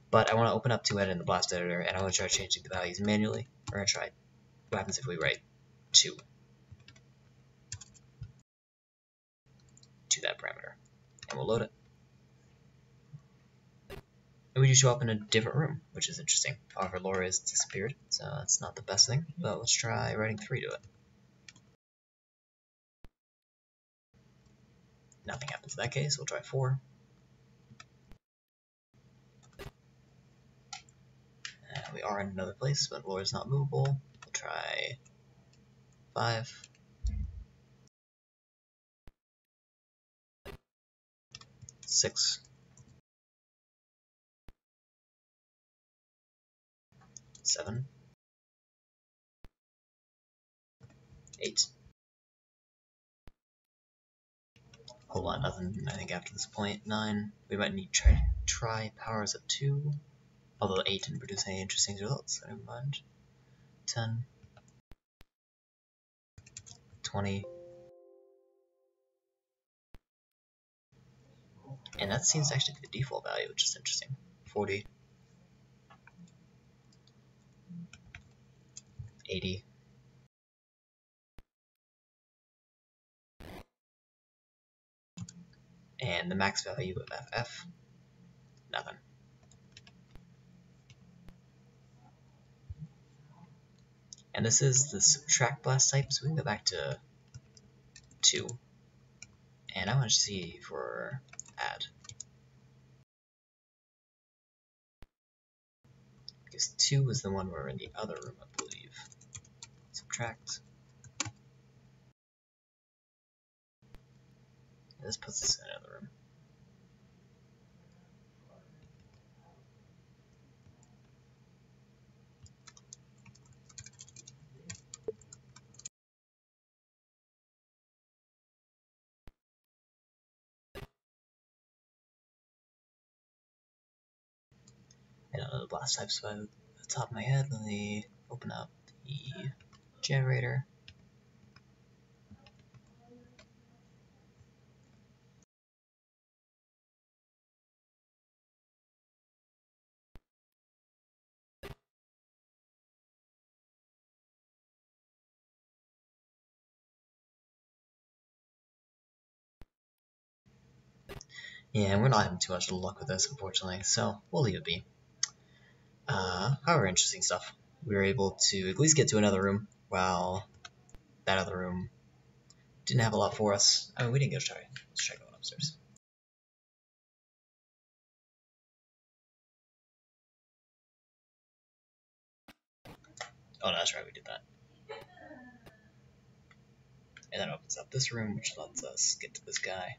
But I want to open up to edit in the blast editor, and I want to try changing the values manually. We're going to try what happens if we write 2 to that parameter. And we'll load it. And we do show up in a different room, which is interesting. However, Laura has disappeared, so that's not the best thing. But let's try writing 3 to it. Nothing happens in that case. We'll try 4. We are in another place, but Laura's not movable. We'll try 5. 6. 7. 8. Hold on, nothing I think after this point. 9. We might need to try powers of 2. Although 8 didn't produce any interesting results, so never mind. 10. 20. And that seems to actually be the default value, which is interesting. 40. 80. And the max value of FF, nothing. And this is the subtract blast type, so we can go back to 2. And I want to see for add. Because 2 is the one we're in the other room, I believe. Subtract. And this puts us in another room. I don't know the blast types by the top of my head. Let me open up the generator. Yeah, we're not having too much luck with this, unfortunately, so we'll leave it be. However, interesting stuff. We were able to at least get to another room, while that other room didn't have a lot for us. I mean, we didn't go try. Let's try going upstairs. Oh, no, that's right, we did that. And that opens up this room, which lets us get to this guy.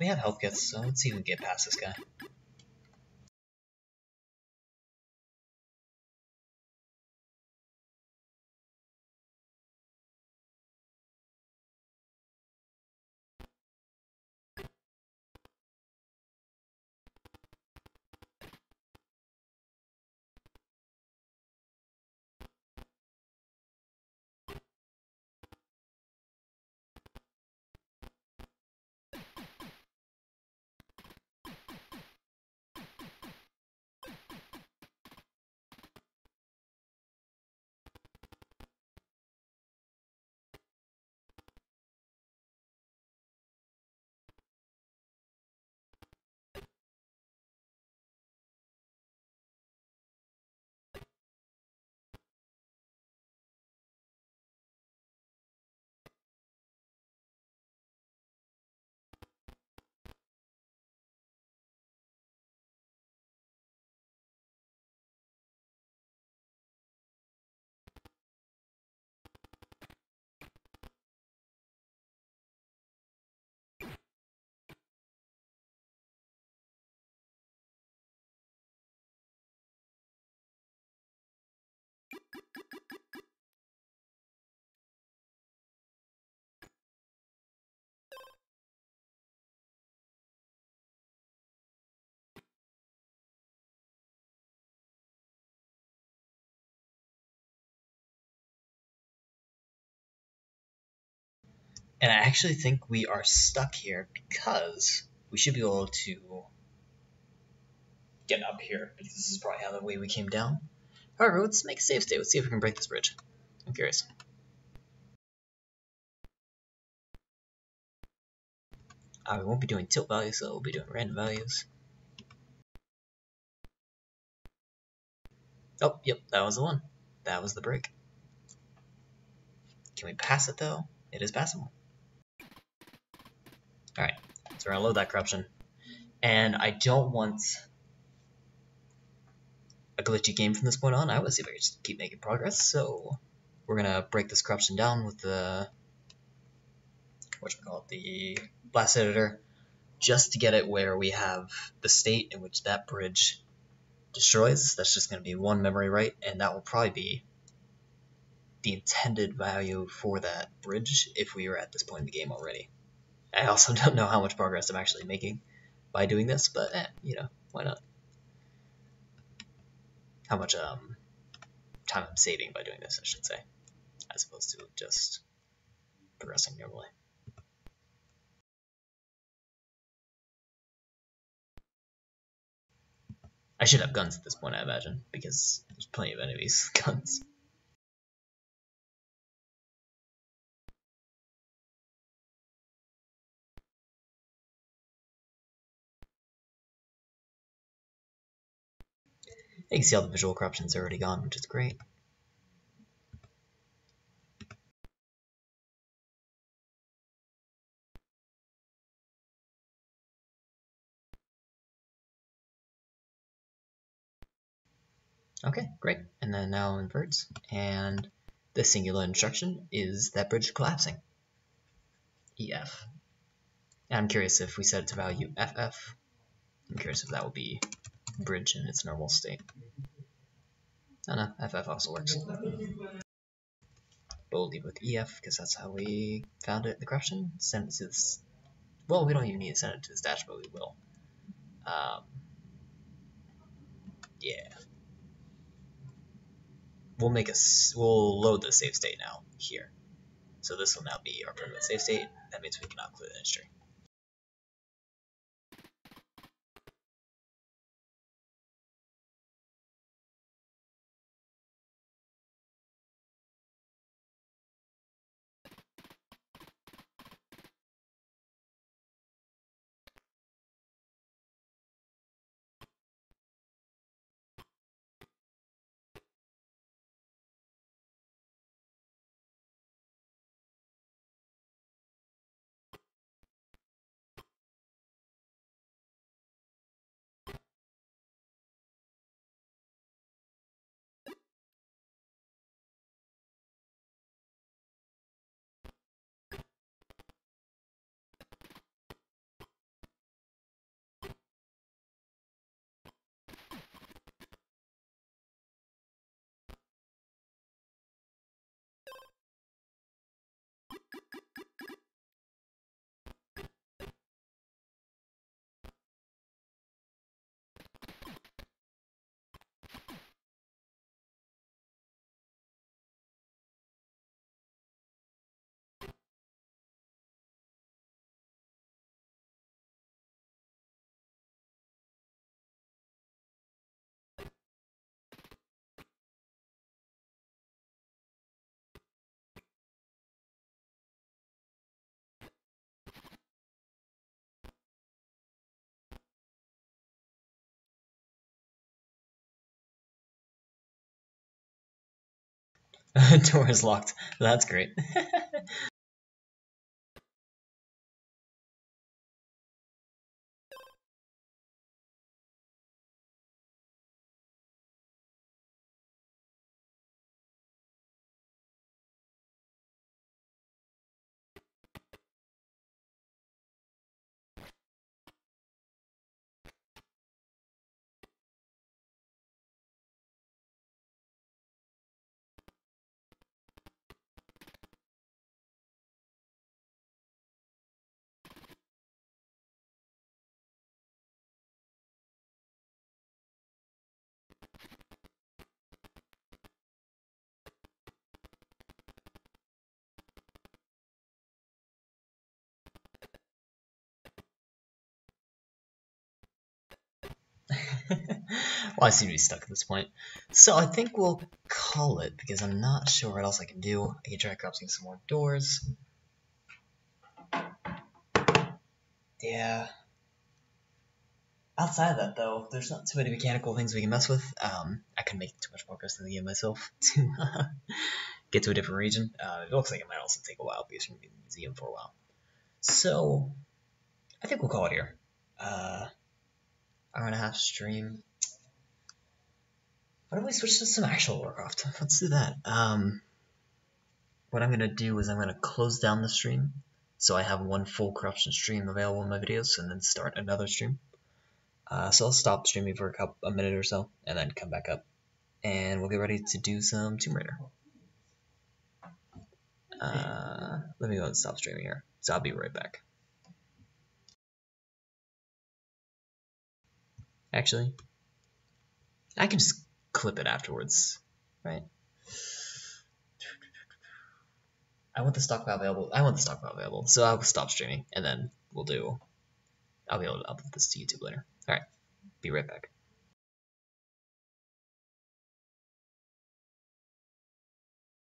We have health kits, so let's see if we can get past this guy. And I actually think we are stuck here because we should be able to get up here, because this is probably how the way we came down. However, let's make a save state. Let's see if we can break this bridge. I'm curious. We won't be doing tilt values, so we'll be doing random values. Oh, yep, that was the one. That was the break. Can we pass it, though? It is passable. Alright, so we're going to load that corruption. And I don't want a glitchy game from this point on. I want to see if I can just keep making progress, so we're going to break this corruption down with the, the blast editor, just to get it where we have the state in which that bridge destroys. That's just going to be one memory write, and that will probably be the intended value for that bridge if we were at this point in the game already. I also don't know how much progress I'm actually making by doing this, but you know, why not? How much time I'm saving by doing this, I should say, as opposed to just progressing normally. I should have guns at this point, I imagine, because there's plenty of enemies with guns. You can see all the visual corruptions are already gone, which is great. Okay, great. And then now inverts, and the singular instruction is that bridge collapsing. EF. And I'm curious if we set it to value FF. I'm curious if that will be bridge in its normal state. Oh no, FF also works. But we'll leave with EF because that's how we found it in the corruption. Send it to this. Well, we don't even need to send it to the stash, but we will. Yeah. We'll load the save state now here. So this will now be our permanent save state. That means we cannot clear the history. Door is locked. That's great. Well, I seem to be stuck at this point. So I think we'll call it, because I'm not sure what else I can do. I can try crafting some more doors. Yeah. Outside of that, though, there's not too many mechanical things we can mess with. I can make too much progress in the game myself to get to a different region. It looks like it might also take a while because you're going to be in the museum for a while. So, I think we'll call it here. Hour and a half stream. Why don't we switch to some actual Warcraft? Let's do that. What I'm going to do is I'm going to close down the stream, so I have one full corruption stream available in my videos, and then start another stream. So I'll stop streaming for a minute or so, and then come back up, and we'll get ready to do some Tomb Raider. Let me go and stop streaming here, so I'll be right back. Actually, I can just clip it afterwards, right? I want the stockpile available. So I'll stop streaming, and then I'll be able to upload this to YouTube later. Alright, be right back.